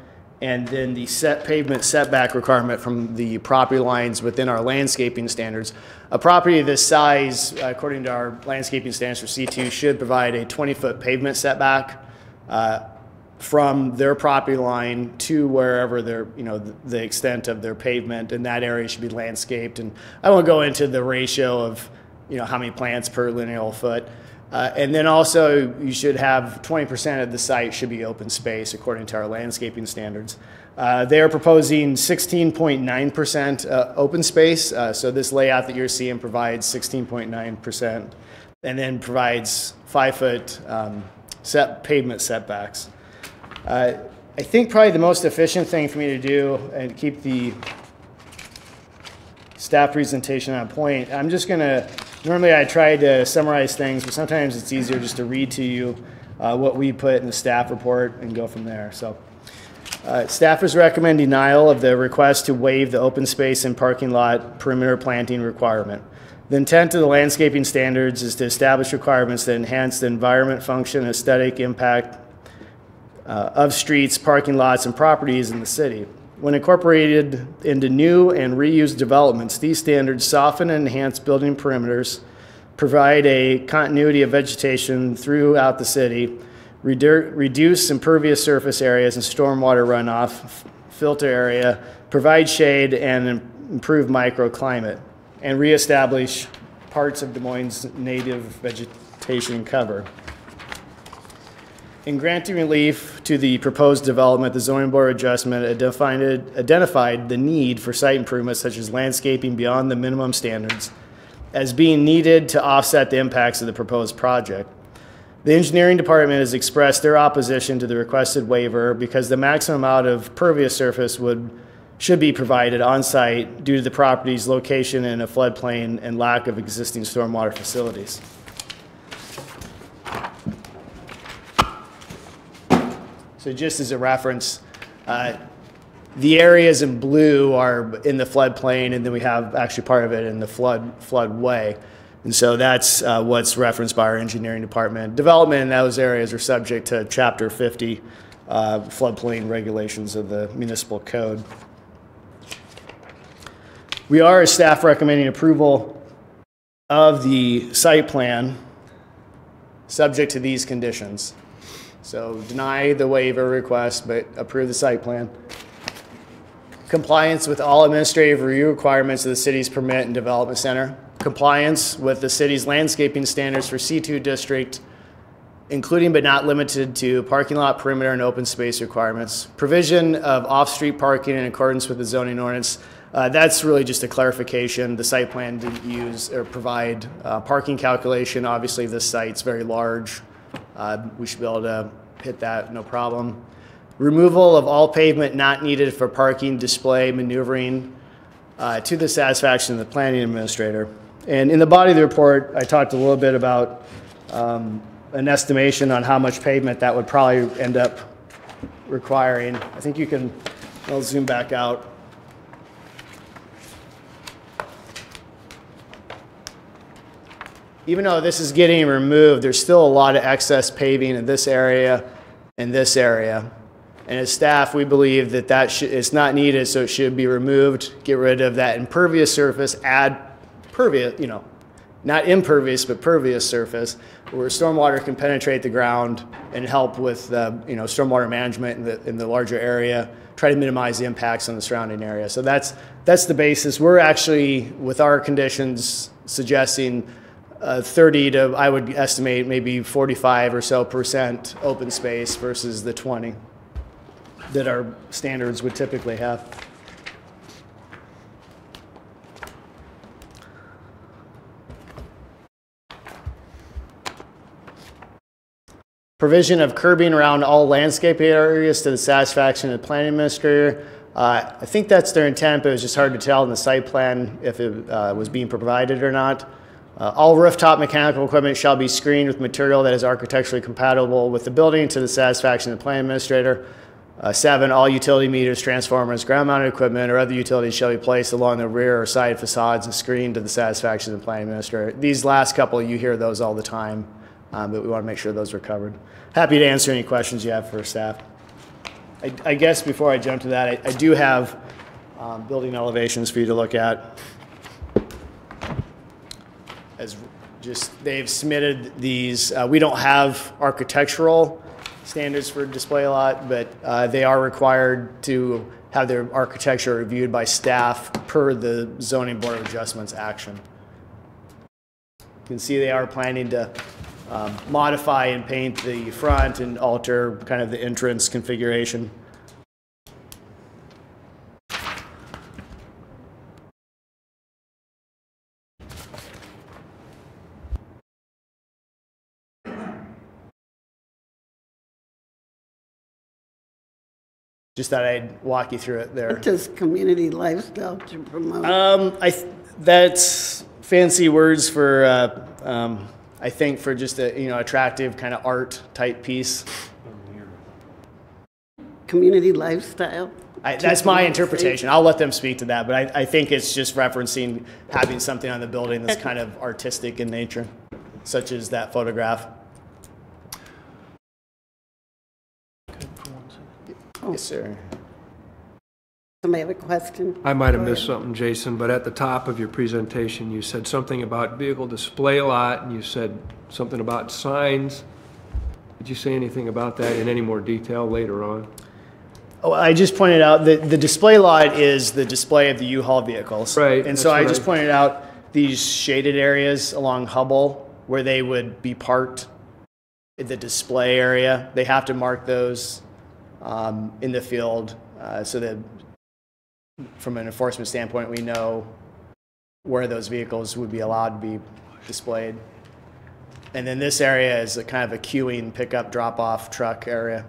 and then the pavement setback requirement from the property lines within our landscaping standards. A property of this size, according to our landscaping standards for C2, should provide a 20-foot pavement setback from their property line to wherever their, the extent of their pavement, and that area should be landscaped. And I won't go into the ratio of, how many plants per lineal foot. And then also you should have 20% of the site should be open space according to our landscaping standards. They are proposing 16.9% open space. So this layout that you're seeing provides 16.9% and then provides 5-foot pavement setbacks. I think probably the most efficient thing for me to do and keep the staff presentation on point, I'm just gonna, normally I try to summarize things, but sometimes it's easier just to read to you what we put in the staff report and go from there. So staffers recommend denial of the request to waive the open space and parking lot perimeter planting requirement. The intent of the landscaping standards is to establish requirements that enhance the environment, function, and aesthetic impact of streets, parking lots, and properties in the city. When incorporated into new and reused developments, these standards soften and enhance building perimeters, provide a continuity of vegetation throughout the city, reduce impervious surface areas and stormwater runoff, filter area, provide shade, and improve microclimate, and reestablish parts of Des Moines' native vegetation cover. In granting relief to the proposed development, the Zoning Board of Adjustment identified the need for site improvements such as landscaping beyond the minimum standards as being needed to offset the impacts of the proposed project. The engineering department has expressed their opposition to the requested waiver because the maximum amount of pervious surface should be provided on site due to the property's location in a floodplain and lack of existing stormwater facilities. So just as a reference, the areas in blue are in the floodplain, and then we have actually part of it in the floodway. And so that's what's referenced by our engineering department. Development in those areas are subject to Chapter 50 floodplain regulations of the municipal code. We are, as staff, recommending approval of the site plan subject to these conditions. So deny the waiver request, but approve the site plan. Compliance with all administrative review requirements of the city's permit and development center. Compliance with the city's landscaping standards for C2 district, including but not limited to parking lot, perimeter, and open space requirements. Provision of off-street parking in accordance with the zoning ordinance. That's really just a clarification. The site plan didn't use or provide parking calculation. Obviously, this site's very large. We should be able to hit that, no problem. Removal of all pavement not needed for parking, display, maneuvering to the satisfaction of the planning administrator. And in the body of the report, I talked a little bit about an estimation on how much pavement that would probably end up requiring. I think you can, I'll zoom back out. even though this is getting removed, there's still a lot of excess paving in this area and this area. And as staff, we believe that it's not needed, so it should be removed. Get rid of that impervious surface, add pervious, not impervious, but pervious surface, where stormwater can penetrate the ground and help with, stormwater management in the larger area, try to minimize the impacts on the surrounding area. So that's the basis. We're actually, with our conditions, suggesting 30 to, I would estimate, maybe 45% or so open space versus the 20 that our standards would typically have. Provision of curbing around all landscape areas to the satisfaction of the planning administrator. I think that's their intent, but it was just hard to tell in the site plan if it was being provided or not. All rooftop mechanical equipment shall be screened with material that is architecturally compatible with the building to the satisfaction of the planning administrator. 7, all utility meters, transformers, ground-mounted equipment, or other utilities shall be placed along the rear or side facades and screened to the satisfaction of the planning administrator. These last couple, you hear those all the time, but we want to make sure those are covered. Happy to answer any questions you have for staff. I guess before I jump to that, I do have building elevations for you to look at. They've submitted these. We don't have architectural standards for display lot, but they are required to have their architecture reviewed by staff per the Zoning Board of Adjustments action. You can see they are planning to modify and paint the front and alter kind of the entrance configuration. Just thought I'd walk you through it there.
What does community lifestyle to promote?
That's fancy words for, I think, for just a attractive kind of art type piece.
Community lifestyle?
That's my interpretation. I'll let them speak to that, but I think it's just referencing having something on the building that's kind of artistic in nature, such as that photograph. Yes, sir.
Somebody have a question?
I might have missed something, Jason, but at the top of your presentation, you said something about vehicle display lot, and you said something about signs. Did you say anything about that in any more detail later on?
Oh, I just pointed out that the display lot is the display of the U-Haul vehicles.
Right.
And so I just pointed out these shaded areas along Hubble where they would be parked in the display area. They have to mark those in the field so that from an enforcement standpoint, we know where those vehicles would be allowed to be displayed. And then this area is a kind of a queuing pickup drop-off truck area.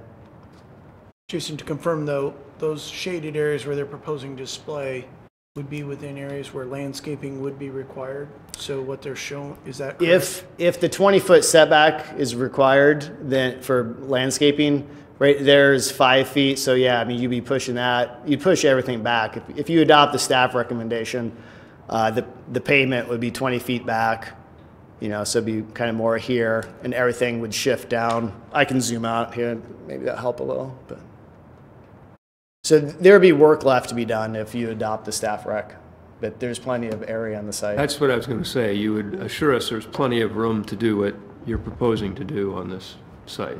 Jason, to confirm though, those shaded areas where they're proposing display would be within areas where landscaping would be required. So what they're showing, is that correct?
If the 20-foot setback is required then for landscaping, right there's 5 feet. So yeah, I mean, you'd be pushing that. You'd push everything back. If you adopt the staff recommendation, the pavement would be 20 feet back. So it'd be kind of more here, and everything would shift down. I can zoom out here. Maybe that'll help a little. But so there'd be work left to be done if you adopt the staff rec. But there's plenty of area on the site.
That's what I was going to say. You would assure us there's plenty of room to do what you're proposing to do on this site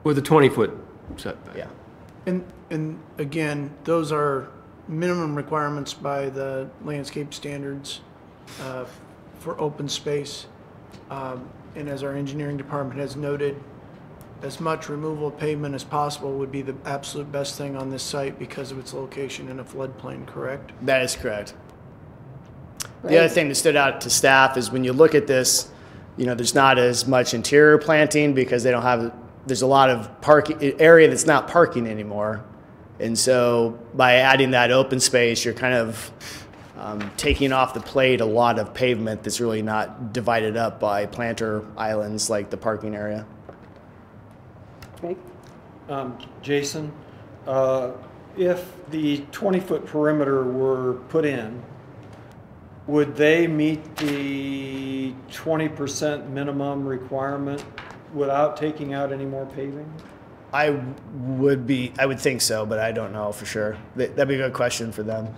with a 20-foot setback.
Yeah.
And again, those are minimum requirements by the landscape standards for open space. And as our engineering department has noted, as much removal of pavement as possible would be the absolute best thing on this site because of its location in a floodplain, correct?
That is correct.
Right.
The other thing that stood out to staff is when you look at this, there's not as much interior planting because they don't have, there's a lot of parking area that's not parking anymore. And so by adding that open space, you're kind of taking off the plate a lot of pavement that's really not divided up by planter islands like the parking area.
Okay.
Jason, if the 20-foot perimeter were put in, would they meet the 20% minimum requirement without taking out any more paving?
I would think so, but I don't know for sure. That'd be a good question for them.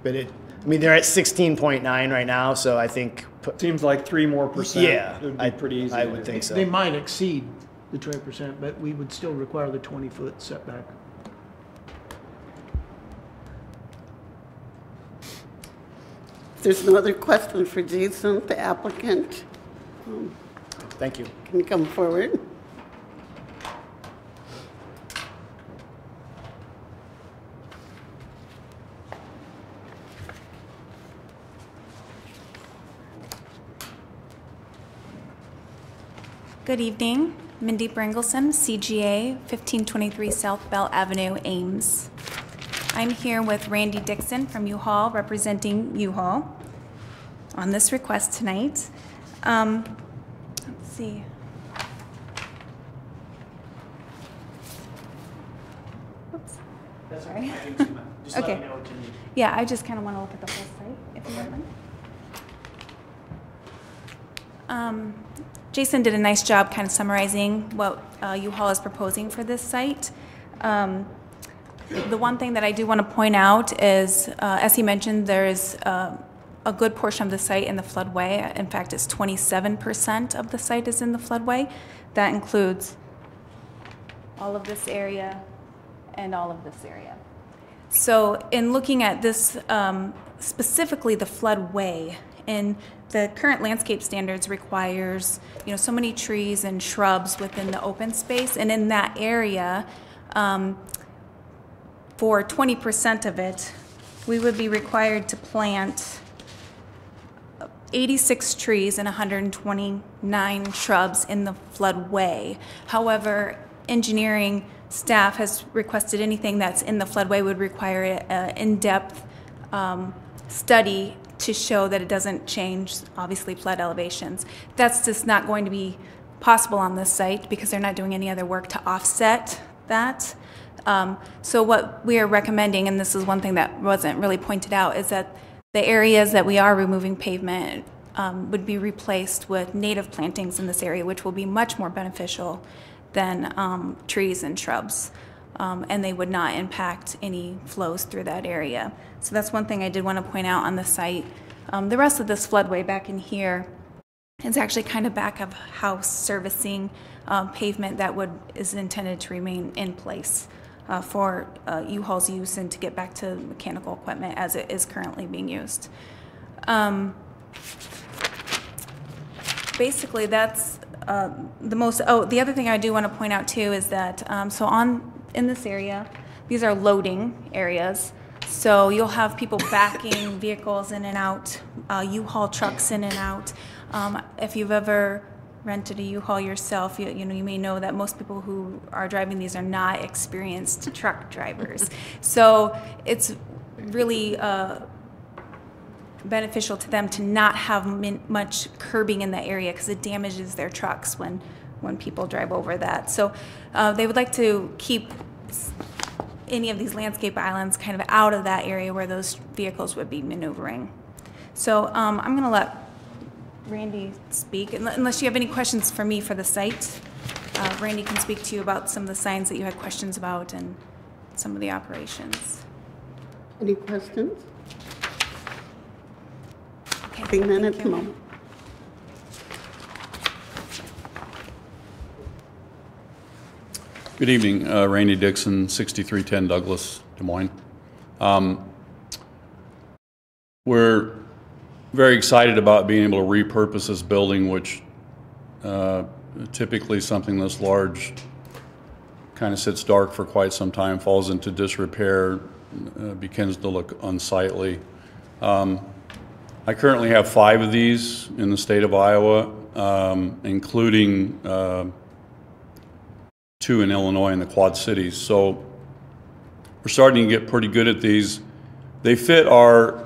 But I mean, they're at 16.9 right now, so I think.
Seems like 3% more.
Yeah,
It would be pretty easy.
I would think so.
They might exceed the 20%, but we would still require the 20-foot setback.
If there's no other questions for Jason, the applicant,
Thank you.
can come forward.
Good evening. Mindy Bringleson, CGA, 1523 South Bell Avenue, Ames. I'm here with Randy Dixon from U-Haul, representing U-Haul on this request tonight. Let's see. Oops.
That's
Sorry.
Just
Okay.
let me know what you need.
Yeah, I just kind of want to look at the whole site, if you don't mind. Jason did a nice job kind of summarizing what U-Haul is proposing for this site. The one thing that I do want to point out is, as he mentioned, there's a good portion of the site in the floodway. In fact, it's 27% of the site is in the floodway. That includes all of this area and all of this area. So in looking at this, specifically the floodway, in the current landscape standards requires, so many trees and shrubs within the open space, and in that area, for 20% of it, we would be required to plant 86 trees and 129 shrubs in the floodway. However, engineering staff has requested anything that's in the floodway would require an in-depth study to show that it doesn't change, obviously, flood elevations. That's just not going to be possible on this site because they're not doing any other work to offset that. So what we are recommending, and this is one thing that wasn't really pointed out, is that the areas that we are removing pavement would be replaced with native plantings in this area, which will be much more beneficial than trees and shrubs. And they would not impact any flows through that area. So that's one thing I did want to point out on the site. The rest of this floodway back in here is actually kind of back of house servicing pavement that is intended to remain in place for U-Haul's use and to get back to mechanical equipment as it is currently being used. Basically, that's the most. Oh, the other thing I do want to point out too is that in this area, these are loading areas. So you'll have people backing vehicles in and out, U-Haul trucks in and out. If you've ever rented a U-Haul yourself, you may know that most people who are driving these are not experienced truck drivers. So it's really beneficial to them to not have much curbing in the area because it damages their trucks when people drive over that. So they would like to keep any of these landscape islands kind of out of that area where those vehicles would be maneuvering. So I'm going to let Randy speak, unless you have any questions for me for the site. Randy can speak to you about some of the signs that you had questions about and some of the operations.
Any questions?
Okay,
3 minutes,
thank you.
Mom.
Good evening, Randy Dixon, 6310 Douglas, Des Moines. We're very excited about being able to repurpose this building, which typically something this large kind of sits dark for quite some time, falls into disrepair, begins to look unsightly. I currently have 5 of these in the state of Iowa, including 2 in Illinois and the Quad Cities. So we're starting to get pretty good at these. They fit our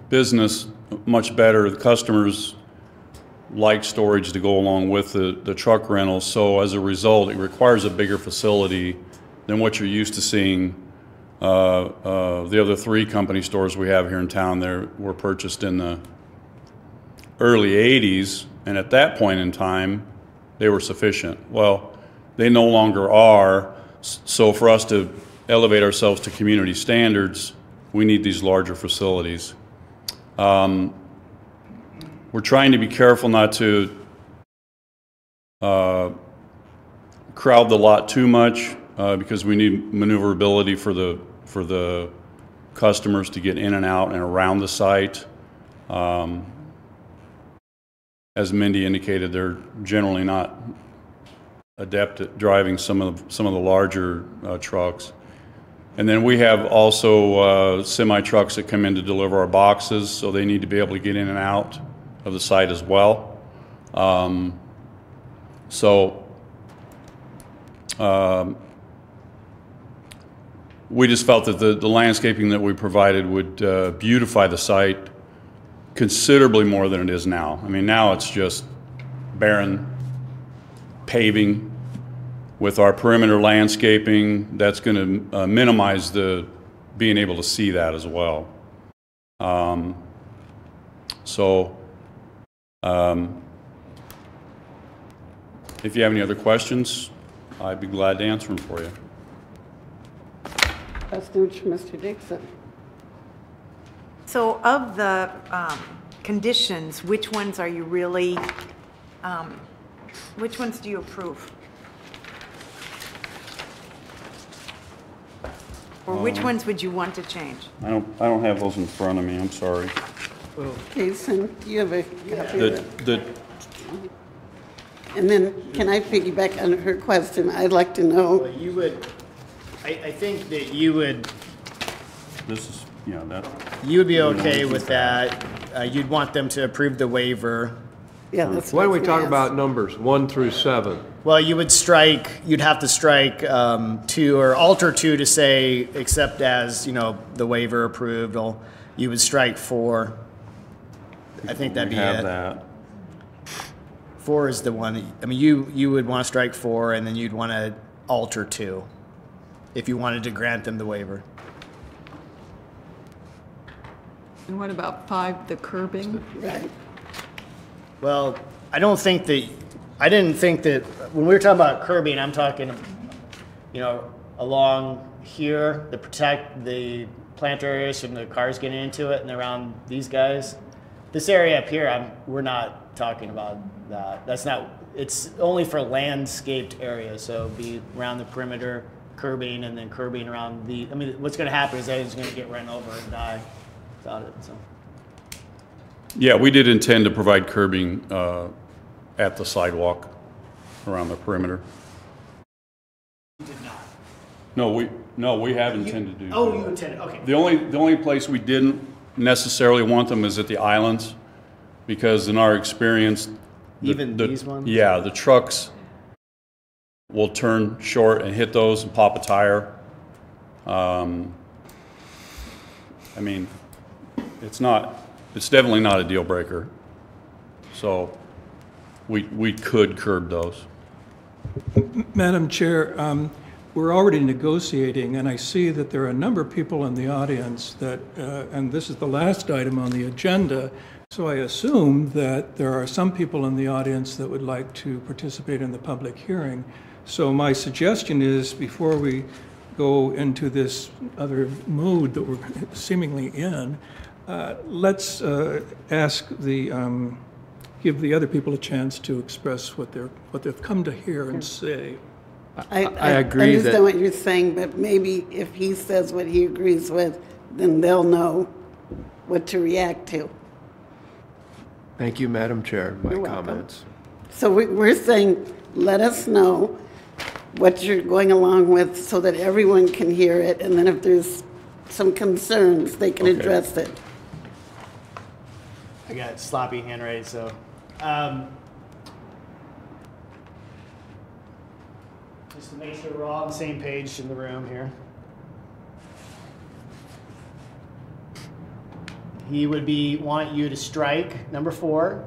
business much better. The customers like storage to go along with the truck rentals. So as a result, it requires a bigger facility than what you're used to seeing The other 3 company stores we have here in town were purchased in the early 80s, and at that point in time, they were sufficient. Well, they no longer are, so for us to elevate ourselves to community standards, we need these larger facilities. We're trying to be careful not to crowd the lot too much because we need maneuverability for the customers to get in and out and around the site. As Mindy indicated, they're generally not adept at driving some of the larger trucks. And then we have also semi-trucks that come in to deliver our boxes, so they need to be able to get in and out of the site as well. We just felt that the landscaping that we provided would beautify the site considerably more than it is now. I mean, now it's just barren paving. With our perimeter landscaping, that's going to minimize the being able to see that as well. If you have any other questions, I'd be glad to answer them for you.
Mr. Dixon.
So of the conditions, which ones are you really, which ones do you approve? Or which ones would you want to change?
I don't have those in front of me, I'm sorry.
Jason, do you have a copy of
The
And then, can I piggyback on her question? I'd like to know.
Well, you would, I think that you would.
This is, yeah, that.
You would be okay with that. You'd want them to approve the waiver.
Yeah, that's
Why don't we
what I
talk
asked.
about numbers, 1 through 7?
Well, you would strike, you'd have to strike 2 or alter 2 to say, except as, the waiver approved. You would strike 4. I think that'd be
have
it.
that.
4 is the one, you would want to strike 4 and then you'd want to alter 2 if you wanted to grant them the waiver.
And what about 5, the curbing?
Right.
Well, I didn't think that, when we were talking about curbing, I'm talking, along here, to protect the planter areas from the cars getting into it and around these guys. This area up here, we're not talking about that. That's not, it's only for landscaped areas, so it'd be around the perimeter, curbing, and then curbing around what's gonna happen is that it's gonna get run over and die without it, so.
Yeah, we did intend to provide curbing at the sidewalk around the perimeter.
You did not?
No, we have intended to do.
Oh, you intended, okay.
The only place we didn't necessarily want them is at the islands, because in our experience,
these ones?
Yeah, the trucks will turn short and hit those and pop a tire. It's definitely not a deal breaker. So we could curb those.
Madam Chair, we're already negotiating, and I see that there are a number of people in the audience that, and this is the last item on the agenda, so I assume that there are some people in the audience that would like to participate in the public hearing. So my suggestion is, before we go into this other mood that we're seemingly in, let's give the other people a chance to express what they've come to hear and say.
I agree
I understand what you're saying, but maybe if he says what he agrees with, then they'll know what to react to.
Thank you, Madam Chair. My
You're welcome.
comments.
So we're saying, let us know what you're going along with so that everyone can hear it, and then if there's some concerns, they can address it.
I got sloppy handwriting, so. Just to make sure we're all on the same page in the room here. He would want you to strike number 4,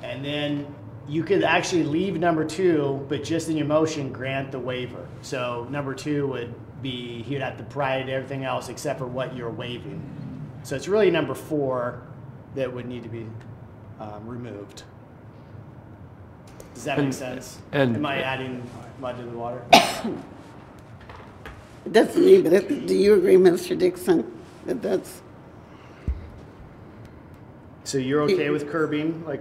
and then you could actually leave number 2, but just in your motion grant the waiver. So number 2 he would have to provide everything else except for what you're waiving. So it's really number 4 that would need to be removed. Does that make sense?
And
am I adding mud to the water?
It doesn't mean, but do you agree, Mr. Dixon, that that's?
So you're okay with curbing, like?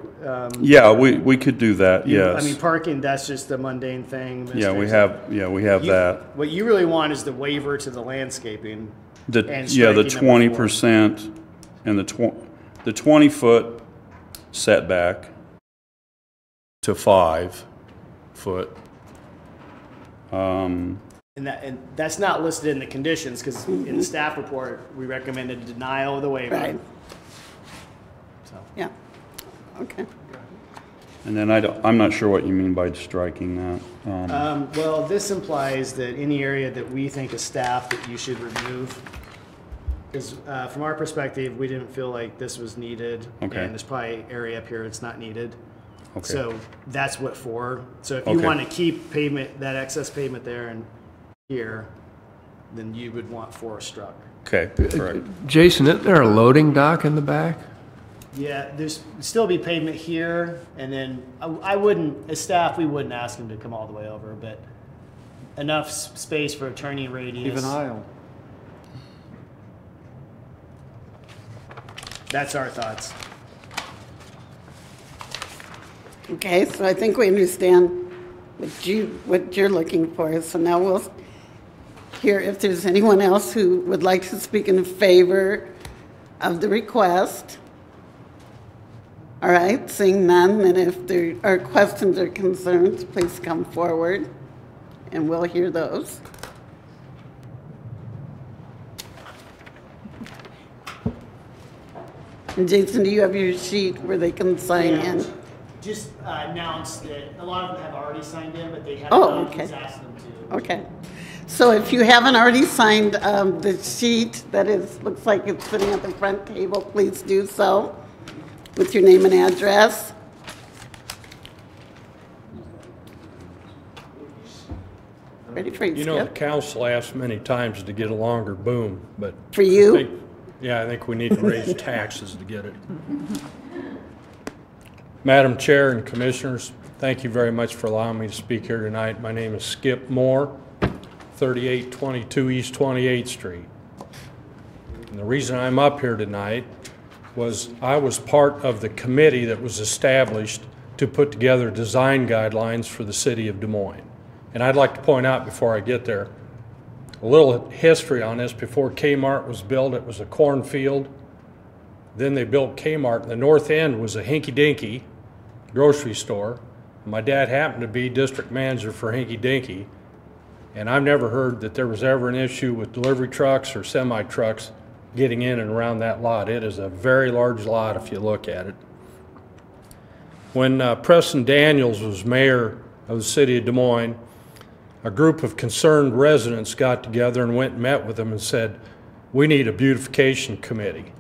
Yeah, we could do that, yes.
I mean, parking, that's just a mundane thing.
Yeah, we have that.
What you really want is the waiver to the landscaping.
The
and
20% and the 20-foot setback to 5 foot.
And that's not listed in the conditions, because in the staff report, we recommended denial of the waiver.
Right.
So.
Yeah, okay.
And then I'm not sure what you mean by striking that.
Well, this implies that any area that we think is staff that you should remove, because from our perspective, we didn't feel like this was needed.
Okay.
And there's probably area up here that's not needed.
Okay.
So that's what for. So if you want to keep pavement, that excess pavement there and here, then you would want 4 struck.
Okay, correct.
Jason, isn't there a loading dock in the back?
Yeah, there's still be pavement here, and then I wouldn't, as staff, we wouldn't ask them to come all the way over, but enough space for a turning radius.
Even aisle.
That's our thoughts.
Okay, so I think we understand what you're looking for. So now we'll hear if there's anyone else who would like to speak in favor of the request. All right, seeing none, then if there are questions or concerns, please come forward and we'll hear those. And Jason, do you have your sheet where they can sign in?
Just announce that a lot of them have already signed in, but they have
Oh,
not.
okay.
Just ask them to.
Okay. So if you haven't already signed the sheet that looks like it's sitting at the front table, please do so with your name and address. Ready for you,
You know, the
Skip?
council asked many times to get a longer boom, but.
For you?
I think we need to raise taxes to get it. Madam Chair and Commissioners, thank you very much for allowing me to speak here tonight. My name is Skip Moore, 3822 East 28th Street. And the reason I'm up here tonight was I was part of the committee that was established to put together design guidelines for the city of Des Moines. And I'd like to point out before I get there, a little history on this. Before Kmart was built, it was a cornfield. Then they built Kmart, and the north end was a hinky-dinky grocery store. My dad happened to be district manager for Hinky Dinky, and I've never heard that there was ever an issue with delivery trucks or semi-trucks getting in and around that lot. It is a very large lot if you look at it. When Preston Daniels was mayor of the city of Des Moines, a group of concerned residents got together and went and met with him and said, we need a beautification committee.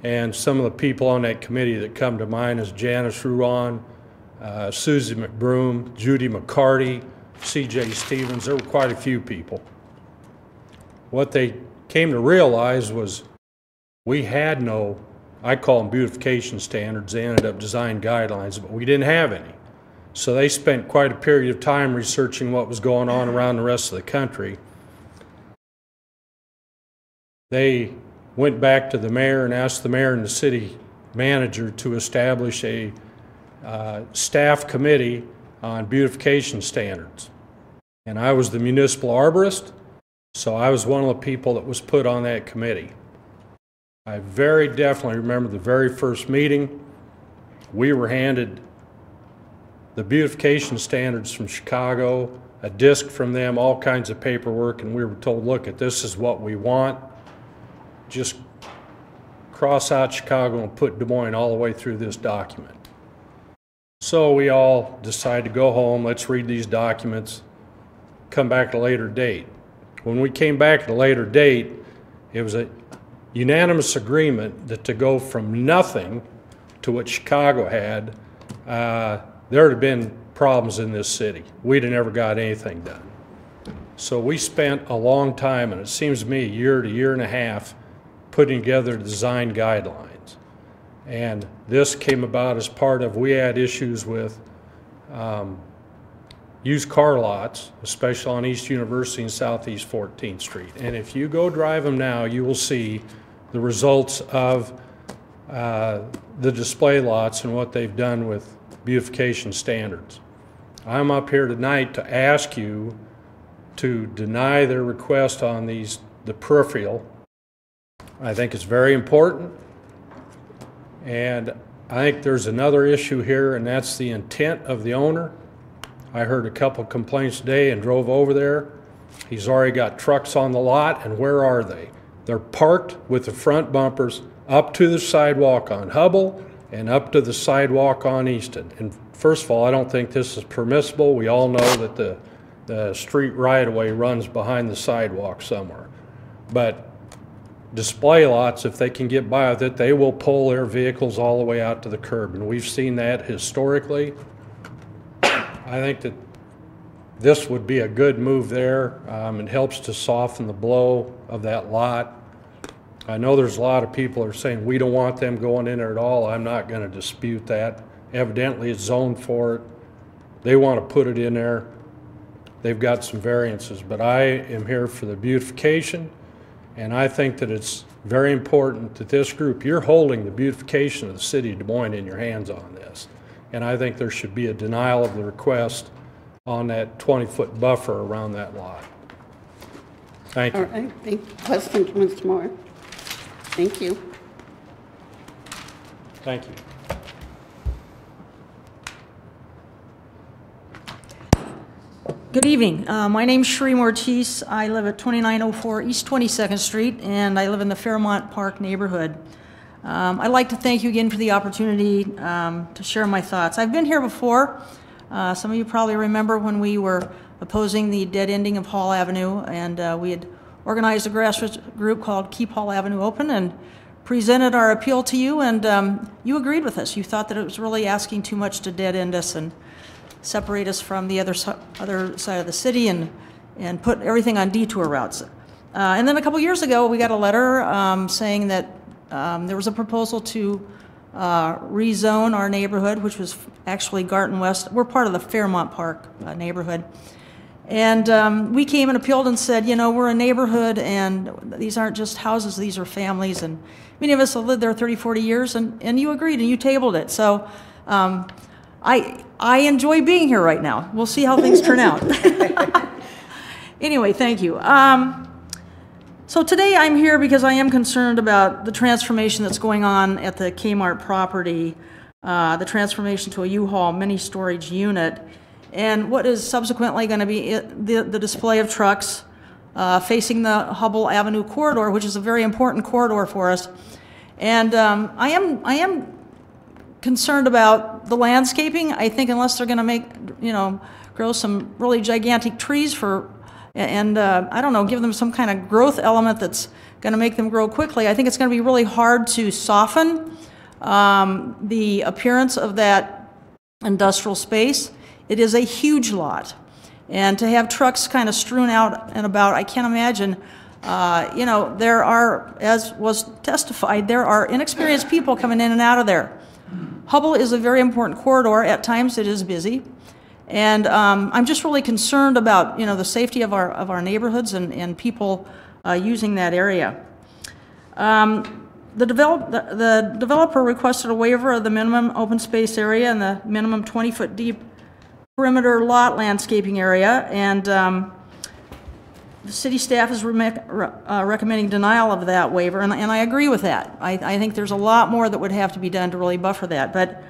And some of the people on that committee that come to mind is Janice Ruan, Susie McBroom, Judy McCarty, C.J. Stevens. There were quite a few people. What they came to realize was we had no, I call them beautification standards. They ended up design guidelines, but we didn't have any. So they spent quite a period of time researching what was going on around the rest of the country. They went back to the mayor and asked the mayor and the city manager to establish a staff committee on beautification standards. And I was the municipal arborist, so I was one of the people that was put on that committee. I very definitely remember the very first meeting. We were handed the beautification standards from Chicago, a disc from them, all kinds of paperwork, and we were told, look, this is what we want. Just cross out Chicago and put Des Moines all the way through this document. So we all decided to go home, let's read these documents, come back at a later date. When we came back at a later date, it was a unanimous agreement that to go from nothing to what Chicago had, there would have been problems in this city. We'd have never got anything done. So we spent a long time, and it seems to me a year to year and a half, putting together design guidelines. And this came about as part of, we had issues with used car lots, especially on East University and Southeast 14th Street. And if you go drive them now, you will see the results of the display lots and what they've done with beautification standards. I'm up here tonight to ask you to deny their request on the peripheral. I think it's very important. And I think there's another issue here, and that's the intent of the owner. I heard a couple complaints today and drove over there. He's already got trucks on the lot, and where are they? They're parked with the front bumpers up to the sidewalk on Hubble and up to the sidewalk on Easton. And first of all, I don't think this is permissible. We all know that the street right-of-way runs behind the sidewalk somewhere. But display lots, if they can get by with it, they will pull their vehicles all the way out to the curb. And we've seen that historically. I think that this would be a good move there. It helps to soften the blow of that lot. I know there's a lot of people who are saying we don't want them going in there at all. I'm not going to dispute that. Evidently it's zoned for it. They want to put it in there. They've got some variances, but I am here for the beautification, and I think that it's very important that this group, you're holding the beautification of the city of Des Moines in your hands on this. And I think there should be a denial of the request on that 20-foot buffer around that lot. Thank you.
All right, thank you. Questions, Mr. Moore? Thank you.
Thank you.
Good evening. My name's Sheree Mortiz. I live at 2904 East 22nd Street, and I live in the Fairmont Park neighborhood. I'd like to thank you again for the opportunity to share my thoughts. I've been here before. Some of you probably remember when we were opposing the dead ending of Hall Avenue, and we had organized a grassroots group called Keep Hall Avenue Open and presented our appeal to you, and you agreed with us. You thought that it was really asking too much to dead end us and separate us from the other side of the city and put everything on detour routes. And then a couple years ago, we got a letter saying that there was a proposal to rezone our neighborhood, which was actually Garton West. We're part of the Fairmont Park neighborhood. And we came and appealed and said, you know, we're a neighborhood, and these aren't just houses, these are families. And many of us have lived there 30, 40 years, and you agreed, and you tabled it. So I enjoy being here right now. We'll see how things turn out. Anyway, thank you. So today I'm here because I am concerned about the transformation that's going on at the Kmart property, the transformation to a U-Haul mini storage unit, and what is subsequently going to be the display of trucks facing the Hubble Avenue corridor, which is a very important corridor for us. And I am concerned about the landscaping. I think unless they're going to make, grow some really gigantic trees I don't know, give them some kind of growth element that's going to make them grow quickly, I think it's going to be really hard to soften the appearance of that industrial space. It is a huge lot. And to have trucks kind of strewn out and about, I can't imagine, there are, as was testified, there are inexperienced people coming in and out of there. Hubble is a very important corridor. At times it is busy. And I'm just really concerned about, the safety of our neighborhoods and people using that area. The developer requested a waiver of the minimum open space area and the minimum 20-foot deep perimeter lot landscaping area, and the city staff is recommending denial of that waiver, and I agree with that. I think there's a lot more that would have to be done to really buffer that. But,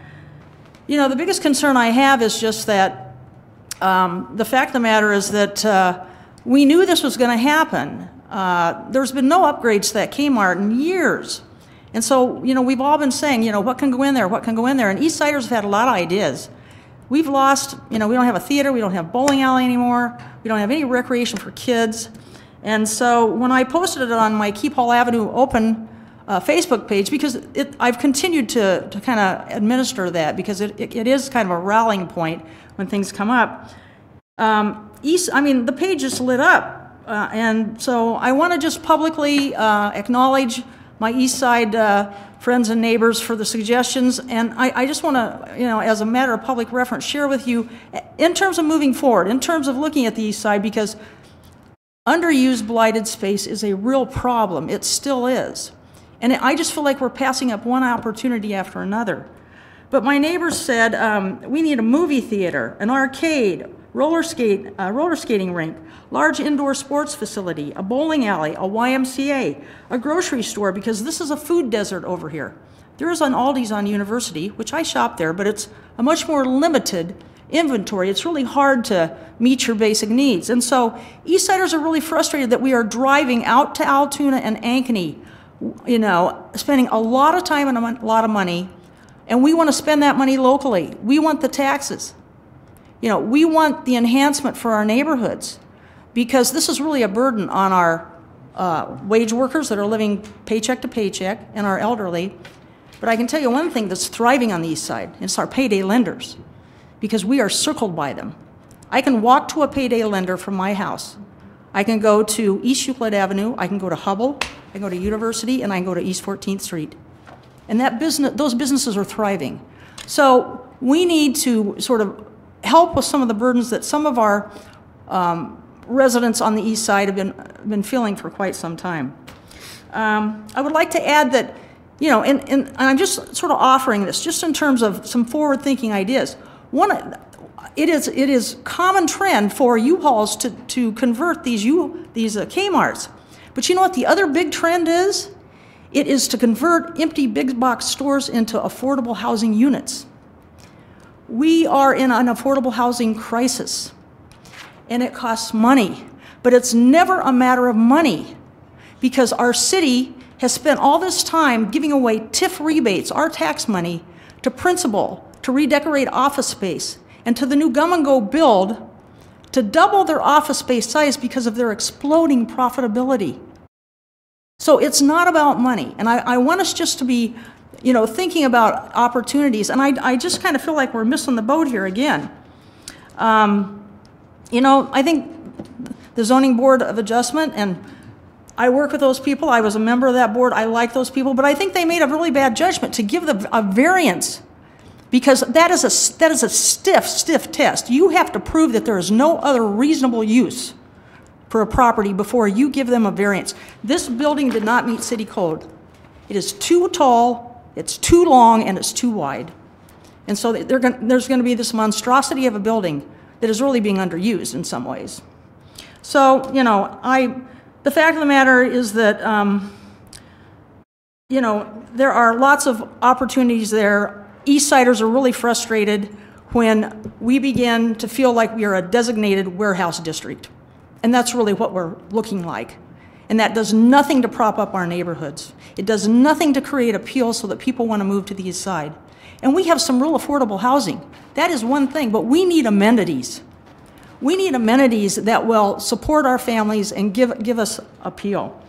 the biggest concern I have is just that the fact of the matter is that we knew this was going to happen. There's been no upgrades to that Kmart in years. And so, we've all been saying, what can go in there, what can go in there? And East Siders have had a lot of ideas. We've lost, we don't have a theater, we don't have bowling alley anymore, we don't have any recreation for kids. And so when I posted it on my Keep Hall Avenue Open Facebook page, because I've continued to kind of administer that because it is kind of a rallying point when things come up. the page just lit up. And so I want to just publicly acknowledge my East Side friends and neighbors for the suggestions. And I just want to, as a matter of public reference, share with you in terms of moving forward, in terms of looking at the East Side, because underused blighted space is a real problem. It still is. And I just feel like we're passing up one opportunity after another. But my neighbors said, we need a movie theater, an arcade, roller skating rink, large indoor sports facility, a bowling alley, a YMCA, a grocery store, because this is a food desert over here. There is an Aldi's on University, which I shop there, but it's a much more limited inventory. It's really hard to meet your basic needs. And so Eastsiders are really frustrated that we are driving out to Altoona and Ankeny, spending a lot of time and a lot of money, and we want to spend that money locally. We want the taxes. We want the enhancement for our neighborhoods, because this is really a burden on our wage workers that are living paycheck to paycheck and our elderly. But I can tell you one thing that's thriving on the East Side, and it's our payday lenders, because we are circled by them. I can walk to a payday lender from my house. I can go to East Euclid Avenue, I can go to Hubble, I can go to University, and I can go to East 14th Street. And those businesses are thriving. So we need to sort of help with some of the burdens that some of our residents on the East Side have been feeling for quite some time. I would like to add that, and I'm just sort of offering this just in terms of some forward-thinking ideas. It is common trend for U-Hauls to convert these Kmarts. But you know what the other big trend is? It is to convert empty big box stores into affordable housing units. We are in an affordable housing crisis, and it costs money, but it's never a matter of money, because our city has spent all this time giving away TIF rebates, our tax money, to Principal to redecorate office space, and to the new Gum-and-Go build to double their office space size because of their exploding profitability. So it's not about money, and I want us just to be thinking about opportunities, and I just kind of feel like we're missing the boat here again. I think the Zoning Board of Adjustment, and I work with those people, I was a member of that board, I like those people, but I think they made a really bad judgment to give a variance, because that is a stiff test. You have to prove that there is no other reasonable use for a property before you give them a variance. This building did not meet city code. It is too tall, it's too long, and it's too wide. And so there's going to be this monstrosity of a building that is really being underused in some ways. So, the fact of the matter is that, there are lots of opportunities there. Eastsiders are really frustrated when we begin to feel like we are a designated warehouse district. And that's really what we're looking like. And that does nothing to prop up our neighborhoods. It does nothing to create appeal so that people want to move to the East Side. And we have some real affordable housing. That is one thing, but we need amenities. We need amenities that will support our families and give us appeal.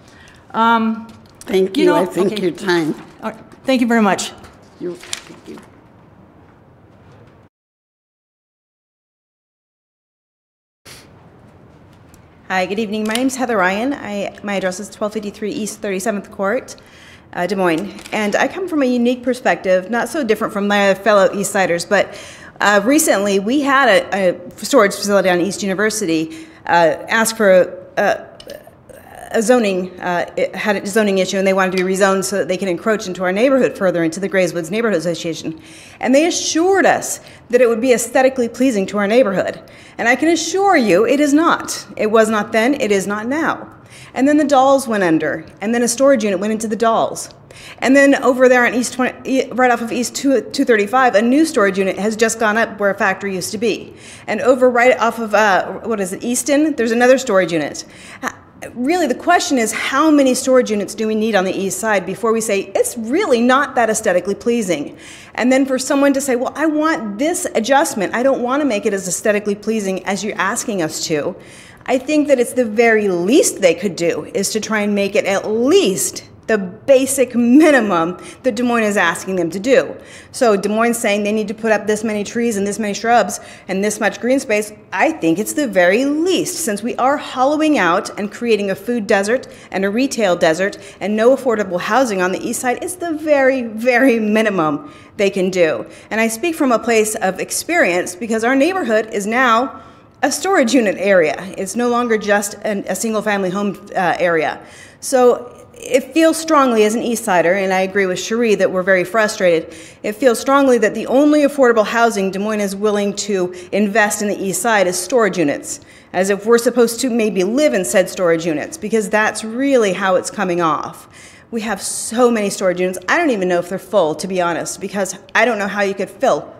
Thank you. I think
okay.
your time.
All right. Thank you very much.
Thank you.
Hi, good evening. My name is Heather Ryan. My address is 1253 East 37th Court, Des Moines. And I come from a unique perspective, not so different from my fellow East Siders, but recently we had a storage facility on East University ask for a zoning, it had a zoning issue, and they wanted to be rezoned so that they can encroach into our neighborhood further, into the Grayswoods Neighborhood Association. And they assured us that it would be aesthetically pleasing to our neighborhood. And I can assure you it is not. It was not then, it is not now. And then the Dolls went under, and then a storage unit went into the Dolls. And then over there on East 20, right off of East 235, a new storage unit has just gone up where a factory used to be. And over right off of, Easton, there's another storage unit. Really, the question is, how many storage units do we need on the East Side before we say, it's really not that aesthetically pleasing? And then for someone to say, well, I want this adjustment, I don't want to make it as aesthetically pleasing as you're asking us to, I think that it's the very least they could do is to try and make it at least the basic minimum that Des Moines is asking them to do. So Des Moines saying they need to put up this many trees and this many shrubs and this much green space, I think it's the very least, since we are hollowing out and creating a food desert and a retail desert and no affordable housing on the east side. It's the very, very minimum they can do. And I speak from a place of experience because our neighborhood is now a storage unit area. It's no longer just a single family home area. So it feels strongly as an East Sider, and I agree with Cherie that we're very frustrated. It feels strongly that the only affordable housing Des Moines is willing to invest in the East Side is storage units, as if we're supposed to maybe live in said storage units, because that's really how it's coming off. We have so many storage units. I don't even know if they're full, to be honest, because I don't know how you could fill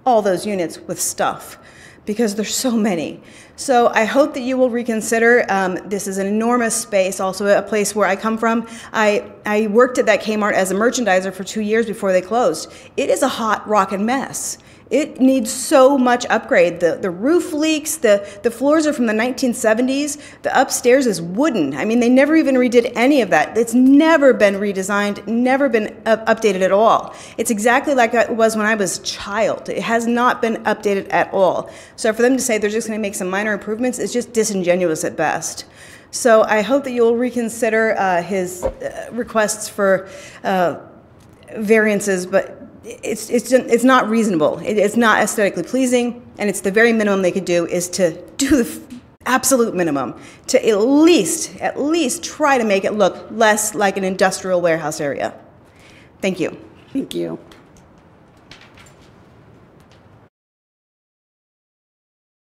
all those units with stuff, because there's so many. So I hope that you will reconsider. This is an enormous space, also a place where I come from. I worked at that Kmart as a merchandiser for 2 years before they closed. It is a hot rockin' mess. It needs so much upgrade. The roof leaks, the floors are from the 1970s, the upstairs is wooden. I mean, they never even redid any of that. It's never been redesigned, never been updated at all. It's exactly like it was when I was a child. It has not been updated at all. So for them to say they're just gonna make some minor improvements is just disingenuous at best. So I hope that you'll reconsider his requests for variances, but it's not reasonable. It's not aesthetically pleasing, and it's the very minimum they could do is to do the absolute minimum to at least try to make it look less like an industrial warehouse area. Thank you.
Thank you.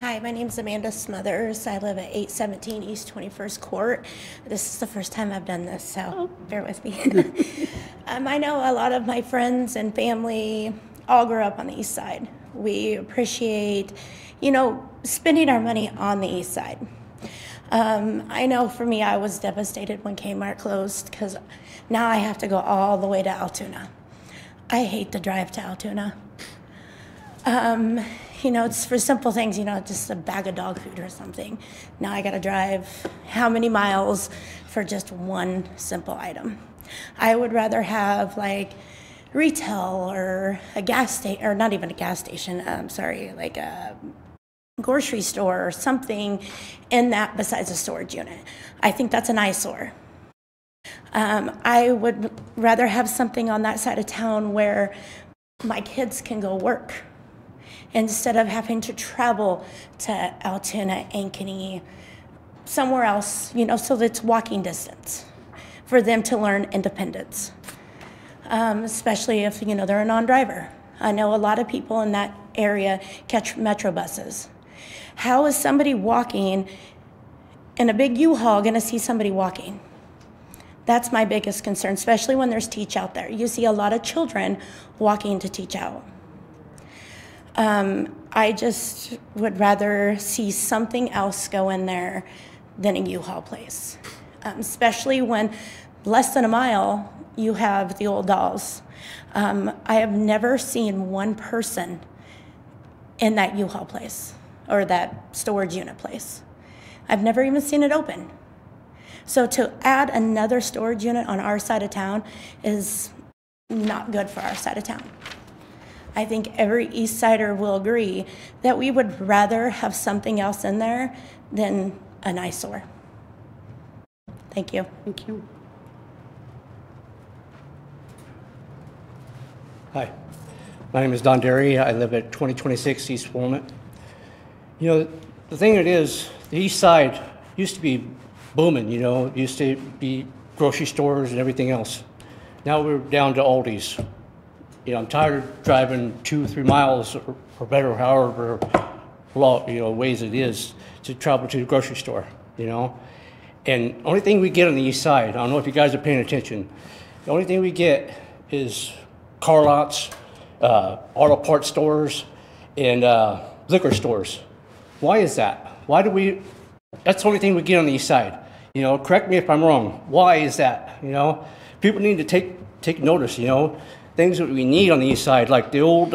Hi, my name is Amanda Smothers. I live at 817 East 21st Court. This is the first time I've done this, so bear with me. I know a lot of my friends and family all grew up on the east side. We appreciate, spending our money on the east side. I know for me, I was devastated when Kmart closed because now I have to go all the way to Altoona. I hate to drive to Altoona. It's for simple things, just a bag of dog food or something. Now I gotta drive how many miles for just one simple item. I would rather have like retail or a gas station, or not even a gas station, like a grocery store or something in that besides a storage unit. I think that's an eyesore. I would rather have something on that side of town where my kids can go work instead of having to travel to Altoona, Ankeny, somewhere else, so that it's walking distance for them to learn independence, especially if, they're a non-driver. I know a lot of people in that area catch metro buses. How is somebody walking in a big U-Haul going to see somebody walking? That's my biggest concern, especially when there's teach out there. You see a lot of children walking to teach out. I just would rather see something else go in there than a U-Haul place, especially when less than a mile you have the old dolls. I have never seen one person in that U-Haul place or that storage unit place. I've never even seen it open. So to add another storage unit on our side of town is not good for our side of town. I think every East Sider will agree that we would rather have something else in there than an eyesore. Thank you.
Thank you.
Hi, my name is Don Derry. I live at 2026 East Walnut. The thing it is, the East Side used to be booming, it used to be grocery stores and everything else. Now we're down to Aldi's. I'm tired of driving 2 or 3 miles or better, however long, ways it is to travel to the grocery store, And only thing we get on the east side, I don't know if you guys are paying attention, the only thing we get is car lots, auto parts stores, and liquor stores. Why is that? That's the only thing we get on the east side. Correct me if I'm wrong. Why is that? People need to take notice, things that we need on the east side, like the old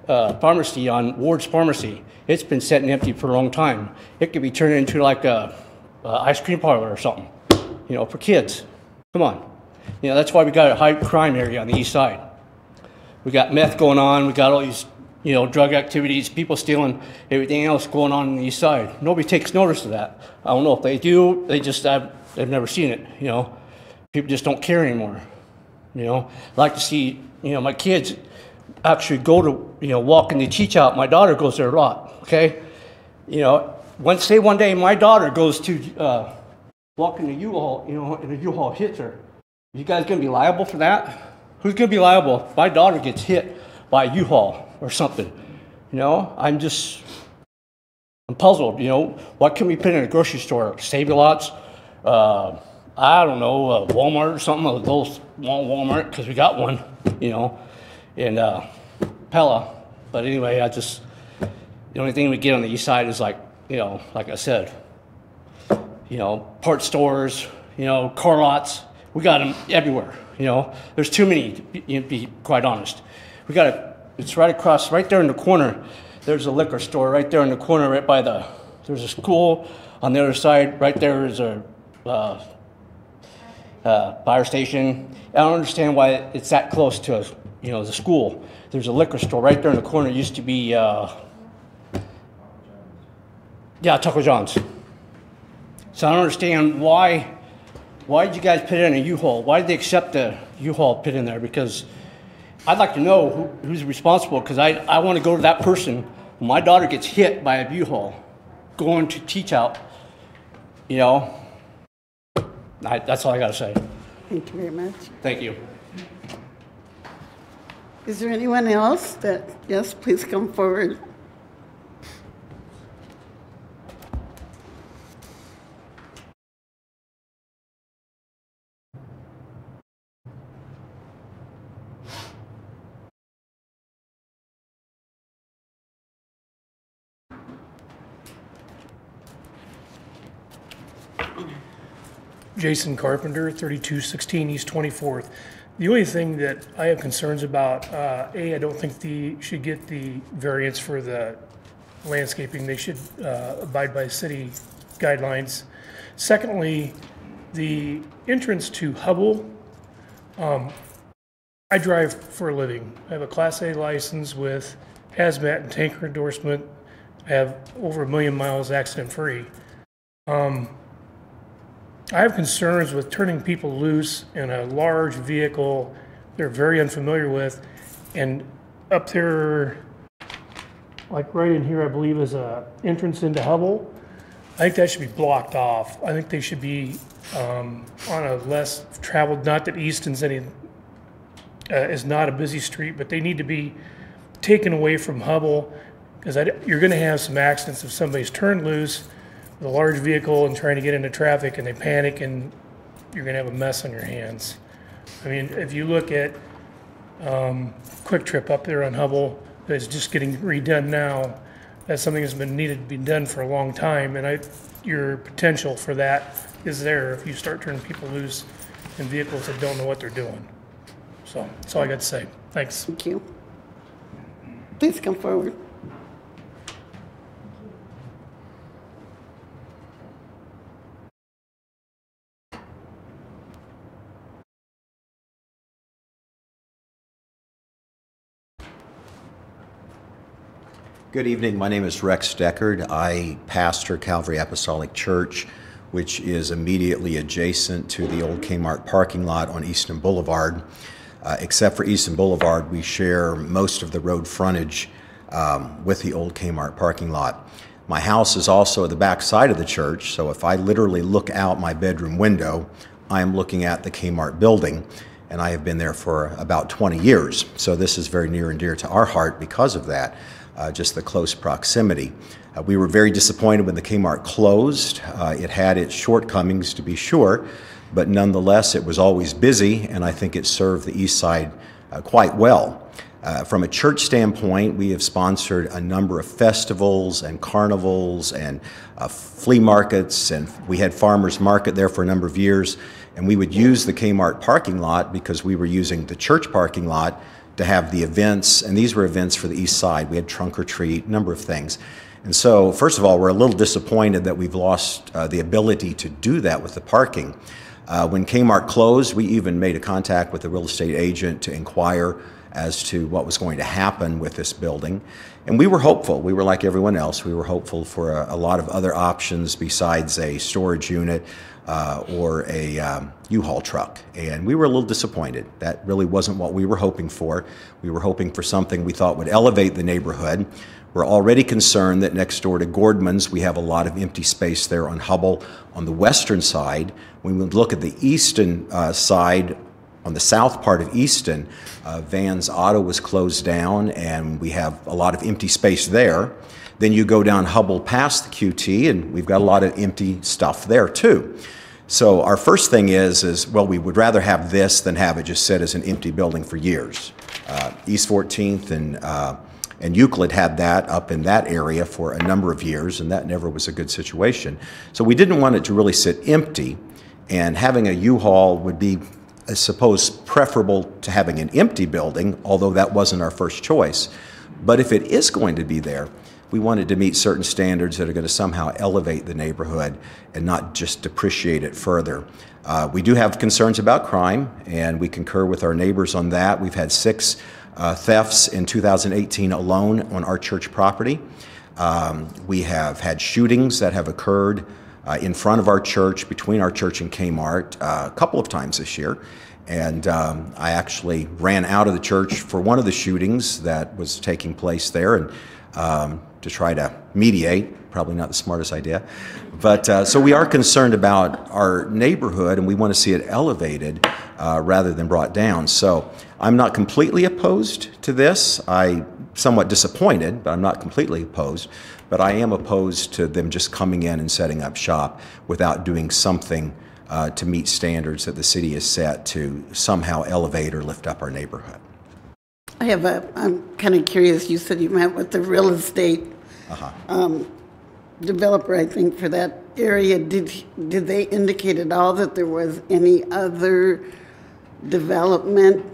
pharmacy on Ward's Pharmacy. It's been sitting empty for a long time. It could be turned into like a ice cream parlor or something, for kids. Come on. You know, that's why we got a high crime area on the east side. We got meth going on, we got all these, you know, drug activities, people stealing, everything else going on the east side. Nobody takes notice of that. I don't know if they do, they've never seen it, you know. People just don't care anymore, you know. I like to see, you know, my kids actually go to, you know, walk in the teach out. My daughter goes there a lot, okay? You know, say one day my daughter goes to walk in the U-Haul, you know, and the U-Haul hits her. You guys gonna be liable for that? Who's gonna be liable if my daughter gets hit by a U-Haul or something? You know, I'm puzzled, you know. What can we put in a grocery store? Save-A-Lots? I don't know, Walmart or something. Those Walmart, because we got one, you know, in Pella. But anyway, the only thing we get on the east side is like, you know, like I said, you know, parts stores, you know, car lots. We got them everywhere, you know. There's too many, to be quite honest. It's right across, right there in the corner. There's a liquor store right there in the corner, right by there's a school. On the other side, right there is a fire station. I don't understand why it's that close to, you know, the school. There's a liquor store right there in the corner. It used to be, Taco John's. So I don't understand why did you guys put in a U-Haul? Why did they accept the U-Haul put in there? Because I'd like to know who's responsible, because I want to go to that person when my daughter gets hit by a U-Haul going to teach out, you know. That's all I got to say.
Thank you very much.
Thank you.
Is there anyone else yes, please come forward.
Jason Carpenter, 3216 East 24th. The only thing that I have concerns about, I don't think they should get the variance for the landscaping. They should abide by city guidelines. Secondly, the entrance to Hubble, I drive for a living. I have a Class A license with hazmat and tanker endorsement. I have over 1 million miles accident-free. I have concerns with turning people loose in a large vehicle they're very unfamiliar with, and up there, like right in here, I believe is a entrance into Hubble. I think that should be blocked off. I think they should be on a less traveled, not that Easton's is not a busy street, but they need to be taken away from Hubble, because you're gonna have some accidents if somebody's turned loose with a large vehicle and trying to get into traffic and they panic, and you're gonna have a mess on your hands. I mean, if you look at Quick Trip up there on Hubble, that's just getting redone now. That's something that's been needed to be done for a long time, and your potential for that is there if you start turning people loose in vehicles that don't know what they're doing. So that's all I got to say. Thanks.
Thank you. Please come forward.
Good evening. My name is Rex Deckard. I pastor Calvary Apostolic Church, which is immediately adjacent to the old Kmart parking lot on Easton Boulevard. Except for Easton Boulevard, we share most of the road frontage with the old Kmart parking lot. My house is also at the back side of the church, so if I literally look out my bedroom window, I am looking at the Kmart building, and I have been there for about 20 years. So this is very near and dear to our heart because of that. Just the close proximity. We were very disappointed when the Kmart closed. It had its shortcomings, to be sure, but nonetheless it was always busy, and I think it served the east side quite well. From a church standpoint, we have sponsored a number of festivals and carnivals and flea markets, and we had farmers market there for a number of years, and we would use the Kmart parking lot because we were using the church parking lot to have the events, and these were events for the east side. We had trunk or treat, a number of things. And so, first of all, we're a little disappointed that we've lost the ability to do that with the parking. When Kmart closed, we even made a contact with the real estate agent to inquire as to what was going to happen with this building. And we were hopeful. We were like everyone else. We were hopeful for a lot of other options besides a storage unit or a U-Haul truck. And we were a little disappointed. That really wasn't what we were hoping for. We were hoping for something we thought would elevate the neighborhood. We're already concerned that next door to Gordman's, we have a lot of empty space there on Hubble on the western side. When we look at the eastern side, on the south part of Easton, Vans Auto was closed down, and we have a lot of empty space there. Then you go down Hubble past the QT, and we've got a lot of empty stuff there too. So our first thing is well, we would rather have this than have it just sit as an empty building for years. East 14th and Euclid had that up in that area for a number of years, and that never was a good situation. So we didn't want it to really sit empty, and having a U-Haul would be, I suppose, preferable to having an empty building, although that wasn't our first choice. But if it is going to be there, we wanted to meet certain standards that are going to somehow elevate the neighborhood and not just depreciate it further. We do have concerns about crime, and we concur with our neighbors on that. We've had 6 thefts in 2018 alone on our church property. We have had shootings that have occurred in front of our church, between our church and Kmart, a couple of times this year. And I actually ran out of the church for one of the shootings that was taking place there, and to try to mediate, probably not the smartest idea. But so we are concerned about our neighborhood, and we want to see it elevated rather than brought down. So I'm not completely opposed to this. I'm somewhat disappointed, but I'm not completely opposed. But I am opposed to them just coming in and setting up shop without doing something to meet standards that the city has set to somehow elevate or lift up our neighborhood.
I'm kind of curious, you said you met with the real estate developer, I think, for that area. Did they indicate at all that there was any other development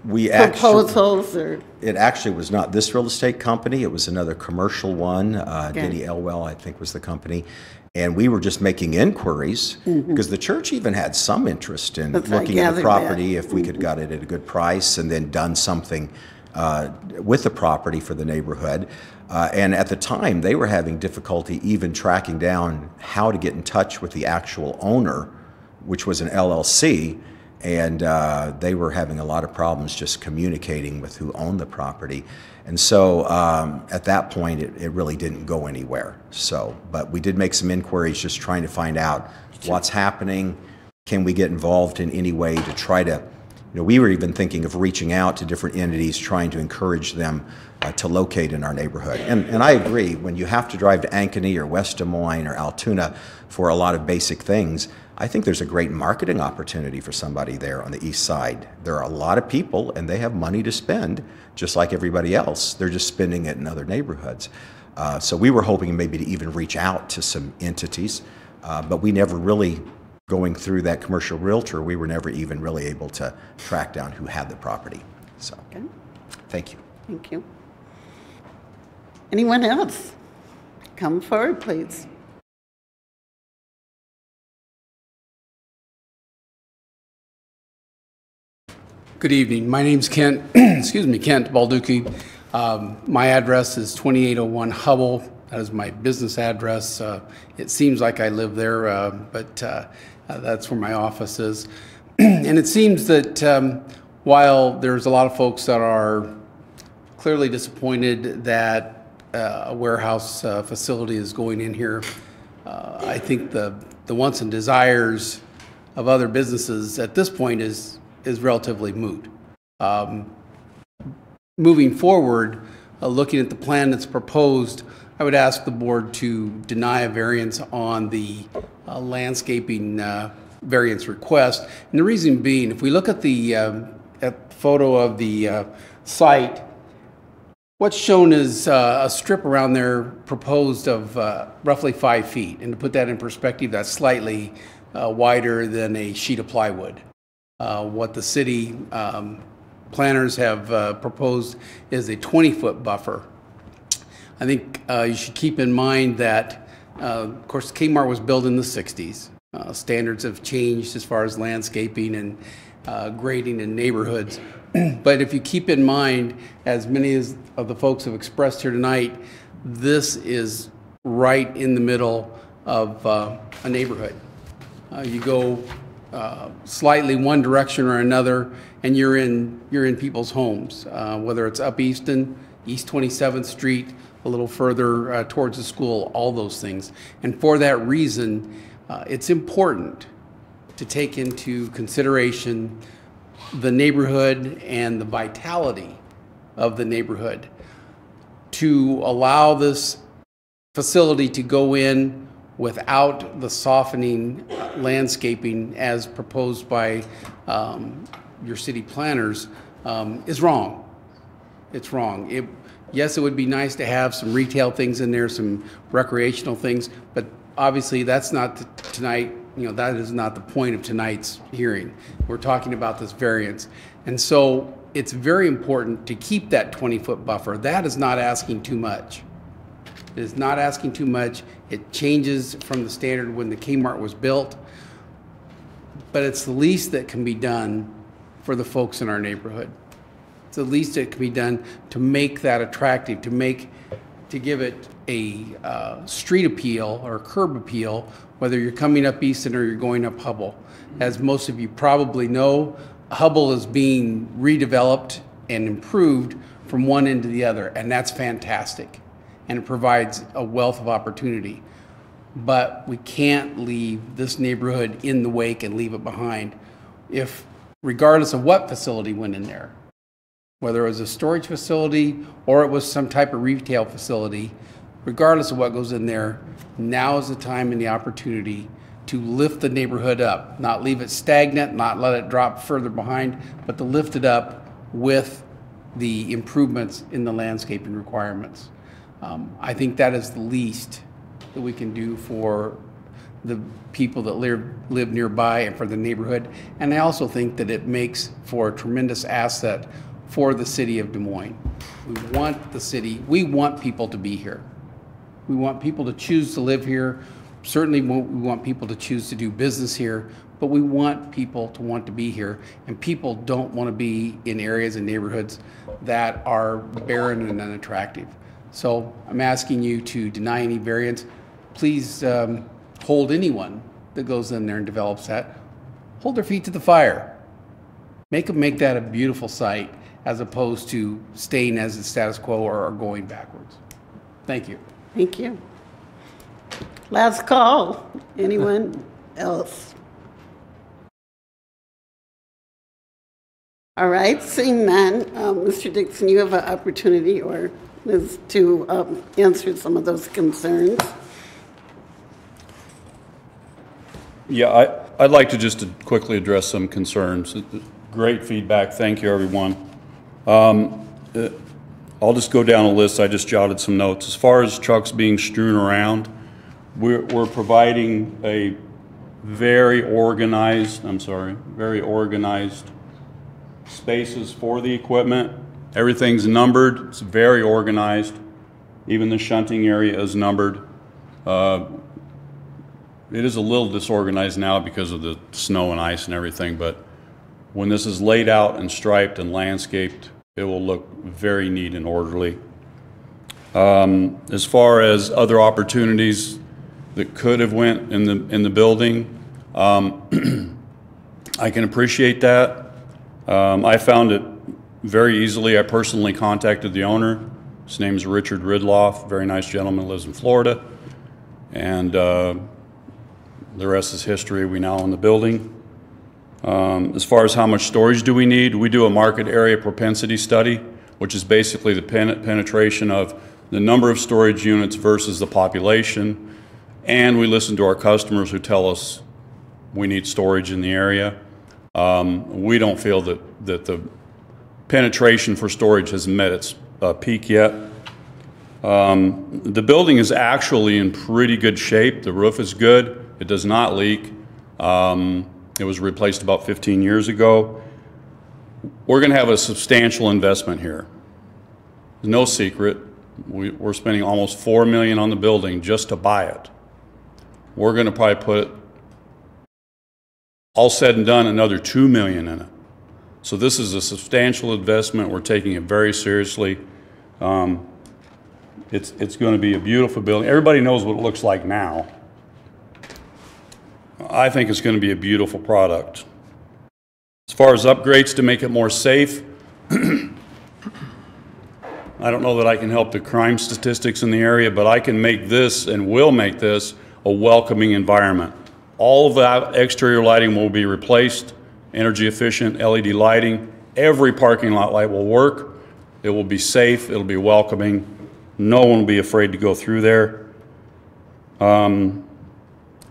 proposals?
It actually was not this real estate company. It was another commercial one. Denny Elwell, I think, was the company. And we were just making inquiries because the church even had some interest in looking at the property if we could got it at a good price and then done something with the property for the neighborhood. And at the time, they were having difficulty even tracking down how to get in touch with the actual owner, which was an LLC. And they were having a lot of problems just communicating with who owned the property. And so at that point, it really didn't go anywhere. So, but we did make some inquiries just trying to find out what's happening. Can we get involved in any way to try to, we were even thinking of reaching out to different entities, trying to encourage them to locate in our neighborhood. And I agree, when you have to drive to Ankeny or West Des Moines or Altoona for a lot of basic things, I think there's a great marketing opportunity for somebody there on the east side. There are a lot of people, and they have money to spend, just like everybody else. They're just spending it in other neighborhoods. So we were hoping maybe to even reach out to some entities, but we never really, going through that commercial realtor, we were never even really able to track down who had the property. So, thank you.
Thank you. Anyone else? Come forward, please.
Good evening. My name's Kent, excuse me, Kent Balducci. My address is 2801 Hubble. That is my business address. It seems like I live there, but that's where my office is. And it seems that while there's a lot of folks that are clearly disappointed that a warehouse facility is going in here, I think the wants and desires of other businesses at this point is relatively moot. Moving forward, looking at the plan that's proposed, I would ask the board to deny a variance on the landscaping variance request. And the reason being, if we look at the photo of the site, what's shown is a strip around there proposed of roughly 5 feet. And to put that in perspective, that's slightly wider than a sheet of plywood. What the city planners have proposed is a 20-foot buffer. I think you should keep in mind that, of course, Kmart was built in the 60s. standards have changed as far as landscaping and grading in neighborhoods. But if you keep in mind, as many of the folks have expressed here tonight, this is right in the middle of a neighborhood. You go slightly one direction or another, and you're in people's homes, whether it's up Easton, East 27th Street, a little further towards the school, all those things. And for that reason, it's important to take into consideration the neighborhood and the vitality of the neighborhood, to allow this facility to go in without the softening landscaping as proposed by your city planners is wrong. It's wrong. Yes, it would be nice to have some retail things in there, some recreational things, but obviously that's not tonight. That is not the point of tonight's hearing. We're talking about this variance. And so it's very important to keep that 20-foot buffer. That is not asking too much. It is not asking too much. It changes from the standard when the Kmart was built, but it's the least that can be done for the folks in our neighborhood. It's the least that can be done to make that attractive, to give it a street appeal or curb appeal, whether you're coming up Easton or you're going up Hubble. As most of you probably know, Hubble is being redeveloped and improved from one end to the other, and that's fantastic. And it provides a wealth of opportunity. But we can't leave this neighborhood in the wake and leave it behind. Regardless of what facility went in there, whether it was a storage facility or it was some type of retail facility, regardless of what goes in there, now is the time and the opportunity to lift the neighborhood up, not leave it stagnant, not let it drop further behind, but to lift it up with the improvements in the landscaping requirements. I think that is the least that we can do for the people that live nearby and for the neighborhood. And I also think that it makes for a tremendous asset for the city of Des Moines. We want people to be here. We want people to choose to live here. Certainly we want people to choose to do business here, but we want people to want to be here. And people don't want to be in areas and neighborhoods that are barren and unattractive. So I'm asking you to deny any variance. Please hold anyone that goes in there and develops that, hold their feet to the fire. Make them make that a beautiful site as opposed to staying as the status quo or going backwards. Thank you.
Thank you. Last call. Anyone else? All right, seeing none, Mr. Dixon, you have an opportunity or Liz to answer some of those concerns.
Yeah, I'd like to just quickly address some concerns. Great feedback. Thank you, everyone. I'll just go down a list. I just jotted some notes. As far as trucks being strewn around, we're providing a very organized spaces for the equipment. Everything's numbered. It's very organized. Even the shunting area is numbered. It is a little disorganized now because of the snow and ice and everything, but when this is laid out and striped and landscaped, it will look very neat and orderly. As far as other opportunities that could have went in the building, I can appreciate that. I found it very easily. I personally contacted the owner. His name is Richard Ridloff, very nice gentleman, lives in Florida, and the rest is history. We now own the building. As far as how much storage do we need, we do a market area propensity study, which is basically the penetration of the number of storage units versus the population, and we listen to our customers who tell us we need storage in the area. We don't feel that the penetration for storage has met its peak yet. The building is actually in pretty good shape. The roof is good. It does not leak. It was replaced about 15 years ago. We're going to have a substantial investment here. No secret. We're spending almost $4 million on the building just to buy it. We're going to probably put all said and done, another $2 million in it. So this is a substantial investment. We're taking it very seriously. It's going to be a beautiful building. Everybody knows what it looks like now. I think it's going to be a beautiful product. As far as upgrades to make it more safe, I don't know that I can help the crime statistics in the area, but I can make this and will make this a welcoming environment. All of that exterior lighting will be replaced, energy efficient LED lighting. Every parking lot light will work. It will be safe, it'll be welcoming. No one will be afraid to go through there.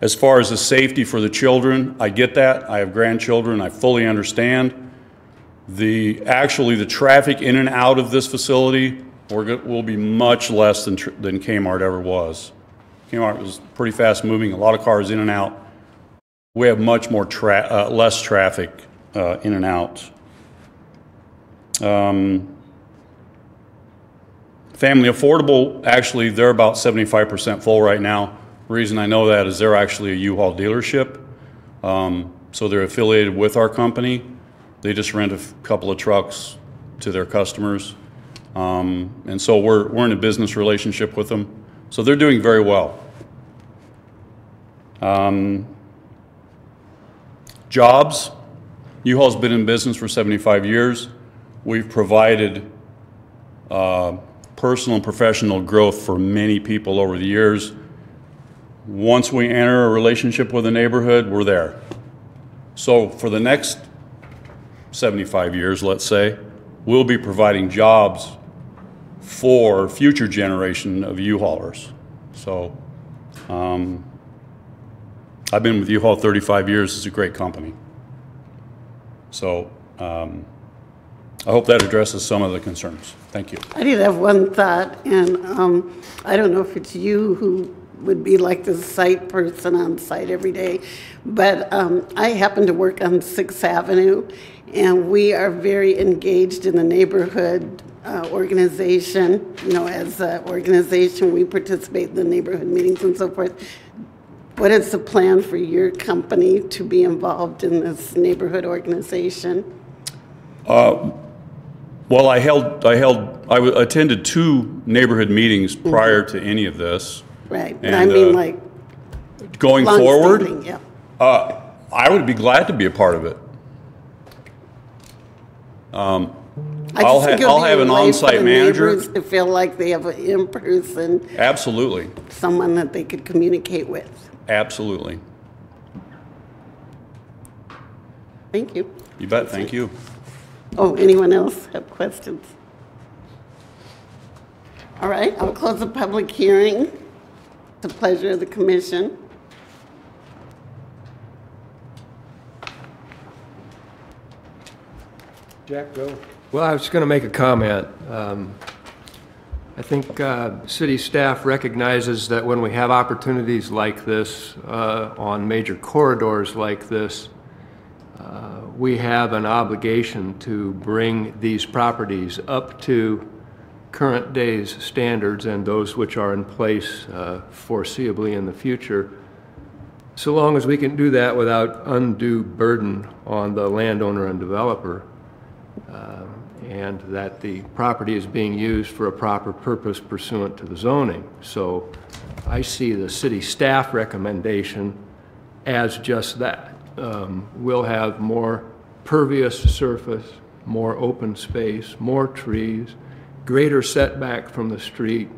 As far as the safety for the children, I get that. I have grandchildren, I fully understand. Actually, the traffic in and out of this facility will be much less than Kmart ever was. Kmart was pretty fast moving, a lot of cars in and out. We have much more less traffic in and out. Family affordable, actually, they're about 75% full right now. The reason I know that is they're actually a U-Haul dealership. So they're affiliated with our company. They just rent a couple of trucks to their customers. And so we're in a business relationship with them. So they're doing very well. Jobs, U-Haul's been in business for 75 years. We've provided personal and professional growth for many people over the years. Once we enter a relationship with a neighborhood, we're there. So for the next 75 years, let's say, we'll be providing jobs for future generation of U-Haulers. So I've been with U-Haul 35 years. It's a great company. So I hope that addresses some of the concerns. Thank you.
I did have one thought, and I don't know if it's you who would be like the site person on site every day, but I happen to work on 6th Avenue, and we are very engaged in the neighborhood organization. You know, as an organization, we participate in the neighborhood meetings and so forth. What is the plan for your company to be involved in this neighborhood organization?
Well, I attended 2 neighborhood meetings prior to any of this.
Right, and I mean like
going forward,
yeah.
I would be glad to be a part of it. I'll have an on-site manager
to feel like they have an in-person.
Absolutely.
Someone that they could communicate with.
Absolutely.
Thank you.
You bet. Thank you.
Oh, anyone else have questions? All right, I'll close the public hearing. It's a pleasure of the commission.
Jack, go. Well, I was going to make a comment. I think city staff recognizes that when we have opportunities like this on major corridors like this, we have an obligation to bring these properties up to current day's standards and those which are in place foreseeably in the future, so long as we can do that without undue burden on the landowner and developer, and that the property is being used for a proper purpose pursuant to the zoning. So I see the city staff recommendation as just that. We'll have more pervious surface, more open space, more trees, greater setback from the street,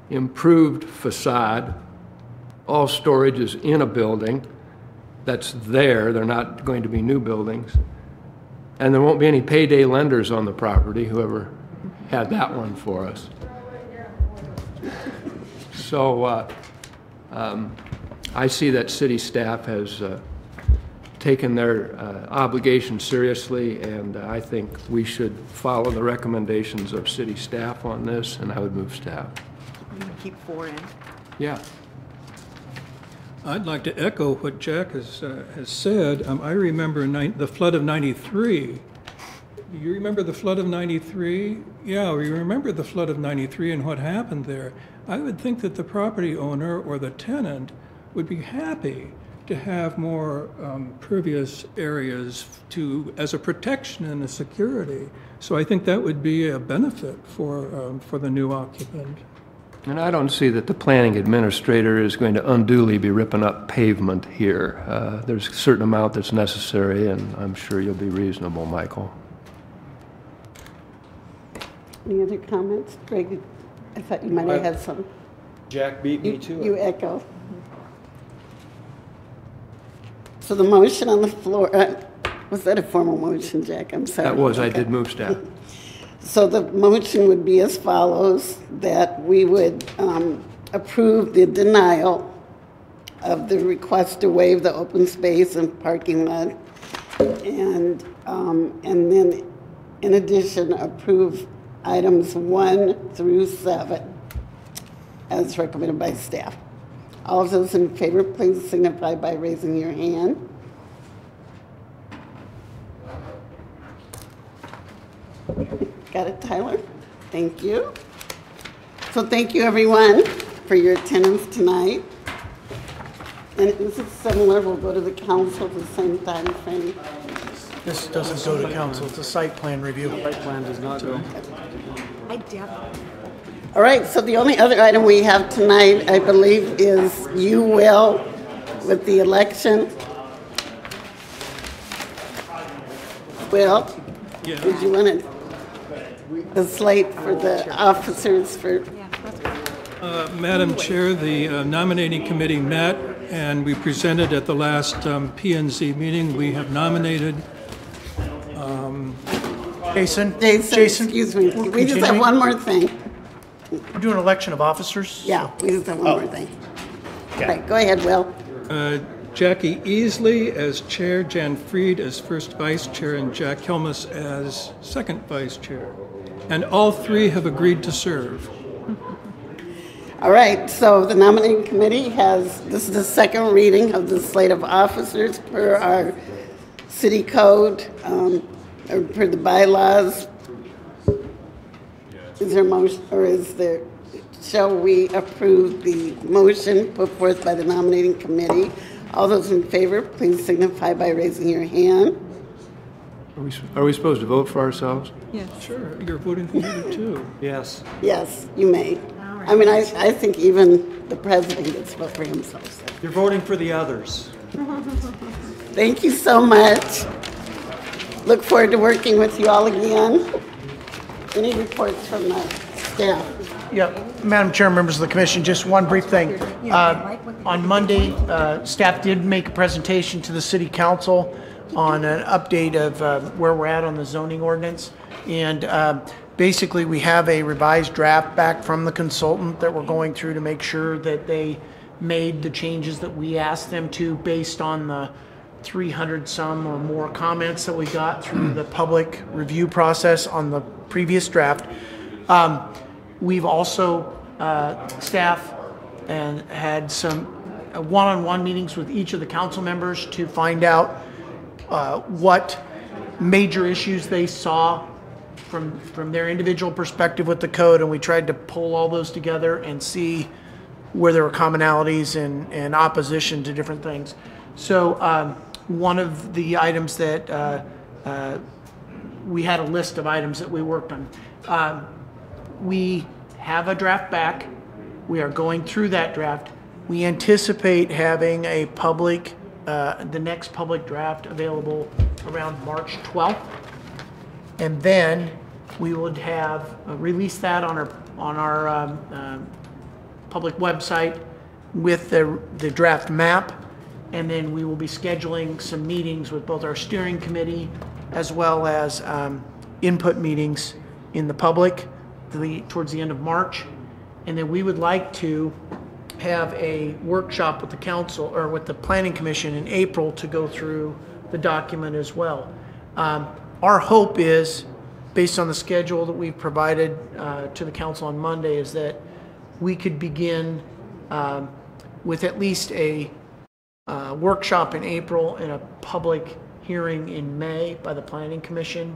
improved facade. All storage is in a building that's there. They're not going to be new buildings. And there won't be any payday lenders on the property, whoever had that one for us. So I see that city staff has taken their obligation seriously, and I think we should follow the recommendations of city staff on this, and I would move staff.
I'm going to keep 4 in.
Yeah.
I'd like to echo what Jack has said. I remember the flood of '93. You remember the flood of '93? Yeah, we remember the flood of '93 and what happened there. I would think that the property owner or the tenant would be happy to have more pervious areas as a protection and a security. So I think that would be a benefit for the new occupant.
And I don't see that the planning administrator is going to unduly be ripping up pavement here. There's a certain amount that's necessary, and I'm sure you'll be reasonable, Michael.
Any other comments? Greg, I thought you might have had some.
Jack beat me to it.
You echo. So the motion on the floor, was that a formal motion, Jack? I'm sorry.
That was,
okay.
I did move staff.
So the motion would be as follows, that we would approve the denial of the request to waive the open space and parking lot, and then in addition, approve items 1 through 7 as recommended by staff. All of those in favor, please signify by raising your hand. Got it, Tyler? Thank you. So thank you, everyone, for your attendance tonight. And this is similar, we'll go to the council at the same time frame.
This doesn't go to council, it's a site plan review.
Site plan does not go.
I definitely.
All right, so the only other item we have tonight, I believe, is you will with the election. Will,
Yeah.
did you want to, the slate for the officers for,
Madam Chair, the nominating committee met, and we presented at the last P&Z meeting. We have nominated
Jason?
excuse me, we just have one more thing.
We're doing election of officers?
Yeah, we just have one more thing. All right, go ahead, Will.
Jackie Easley as chair, Jan Fried as first vice chair, and Jack Helmus as second vice chair. And all three have agreed to serve.
All right, so the nominating committee has, this is the second reading of the slate of officers per our city code, or per the bylaws. Is there a motion, or is there, shall we approve the motion put forth by the nominating committee? All those in favor, please signify by raising your hand.
Are we supposed to vote for ourselves?
Yes. Sure, you're voting for me too.
Yes.
Yes, you may. I mean, I think even the president gets to vote for himself. So.
You're voting for the others.
Thank you so much. Look forward to working with you all again. Any reports from the staff?
Yeah, Madam Chair, members of the commission, just one brief thing. On Monday, staff did make a presentation to the city council on an update of where we're at on the zoning ordinance. And basically, we have a revised draft back from the consultant that we're going through to make sure that they made the changes that we asked them to based on the 300 some or more comments that we got through the public review process on the previous draft. We've also, staff, and had some one-on-one meetings with each of the council members to find out what major issues they saw from their individual perspective with the code, and we tried to pull all those together and see where there were commonalities and opposition to different things. So one of the items that we had a list of items that we worked on. We have a draft back. We are going through that draft. We anticipate having a public, the next public draft available around March 12th. And then we would have released that on our public website with the draft map. And then we will be scheduling some meetings with both our steering committee as well as input meetings in the public towards the end of March. And then we would like to have a workshop with the council or with the planning commission in April to go through the document as well. Our hope is, based on the schedule that we've provided to the council on Monday, is that we could begin with at least a workshop in April and a public hearing in May by the Planning Commission.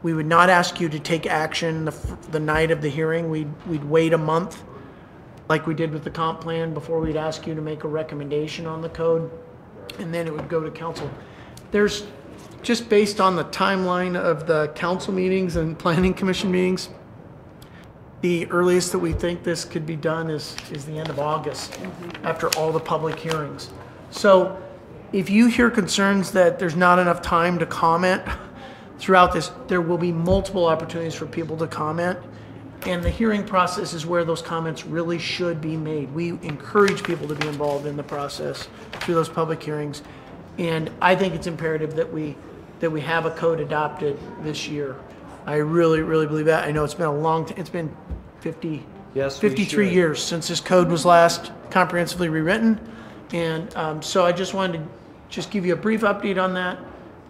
We would not ask you to take action the night of the hearing. We'd wait a month, like we did with the comp plan, before we'd ask you to make a recommendation on the code. and then it would go to council. There's, just based on the timeline of the council meetings and planning commission meetings, the earliest that we think this could be done is the end of August, after all the public hearings. So if you hear concerns that there's not enough time to comment throughout this, there will be multiple opportunities for people to comment. And the hearing process is where those comments really should be made. We encourage people to be involved in the process through those public hearings. And I think it's imperative that we have a code adopted this year. I really, really believe that. I know it's been a long time. It's been 53 years since this code was last comprehensively rewritten. And so I just wanted to just give you a brief update on that.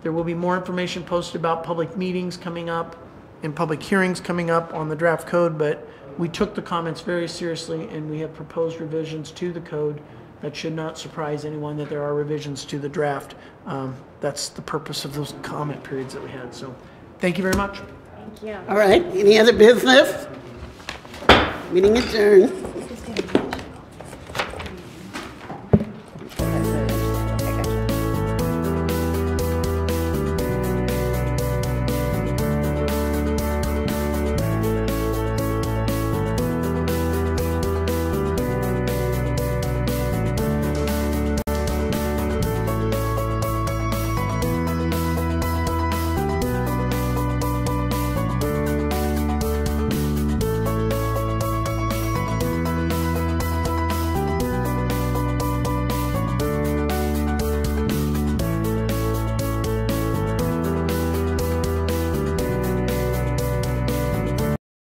There will be more information posted about public meetings coming up and public hearings coming up on the draft code, but we took the comments very seriously and we have proposed revisions to the code. That should not surprise anyone that there are revisions to the draft. That's the purpose of those comment periods that we had. So thank you very much.
All right, any other business? Meeting adjourned.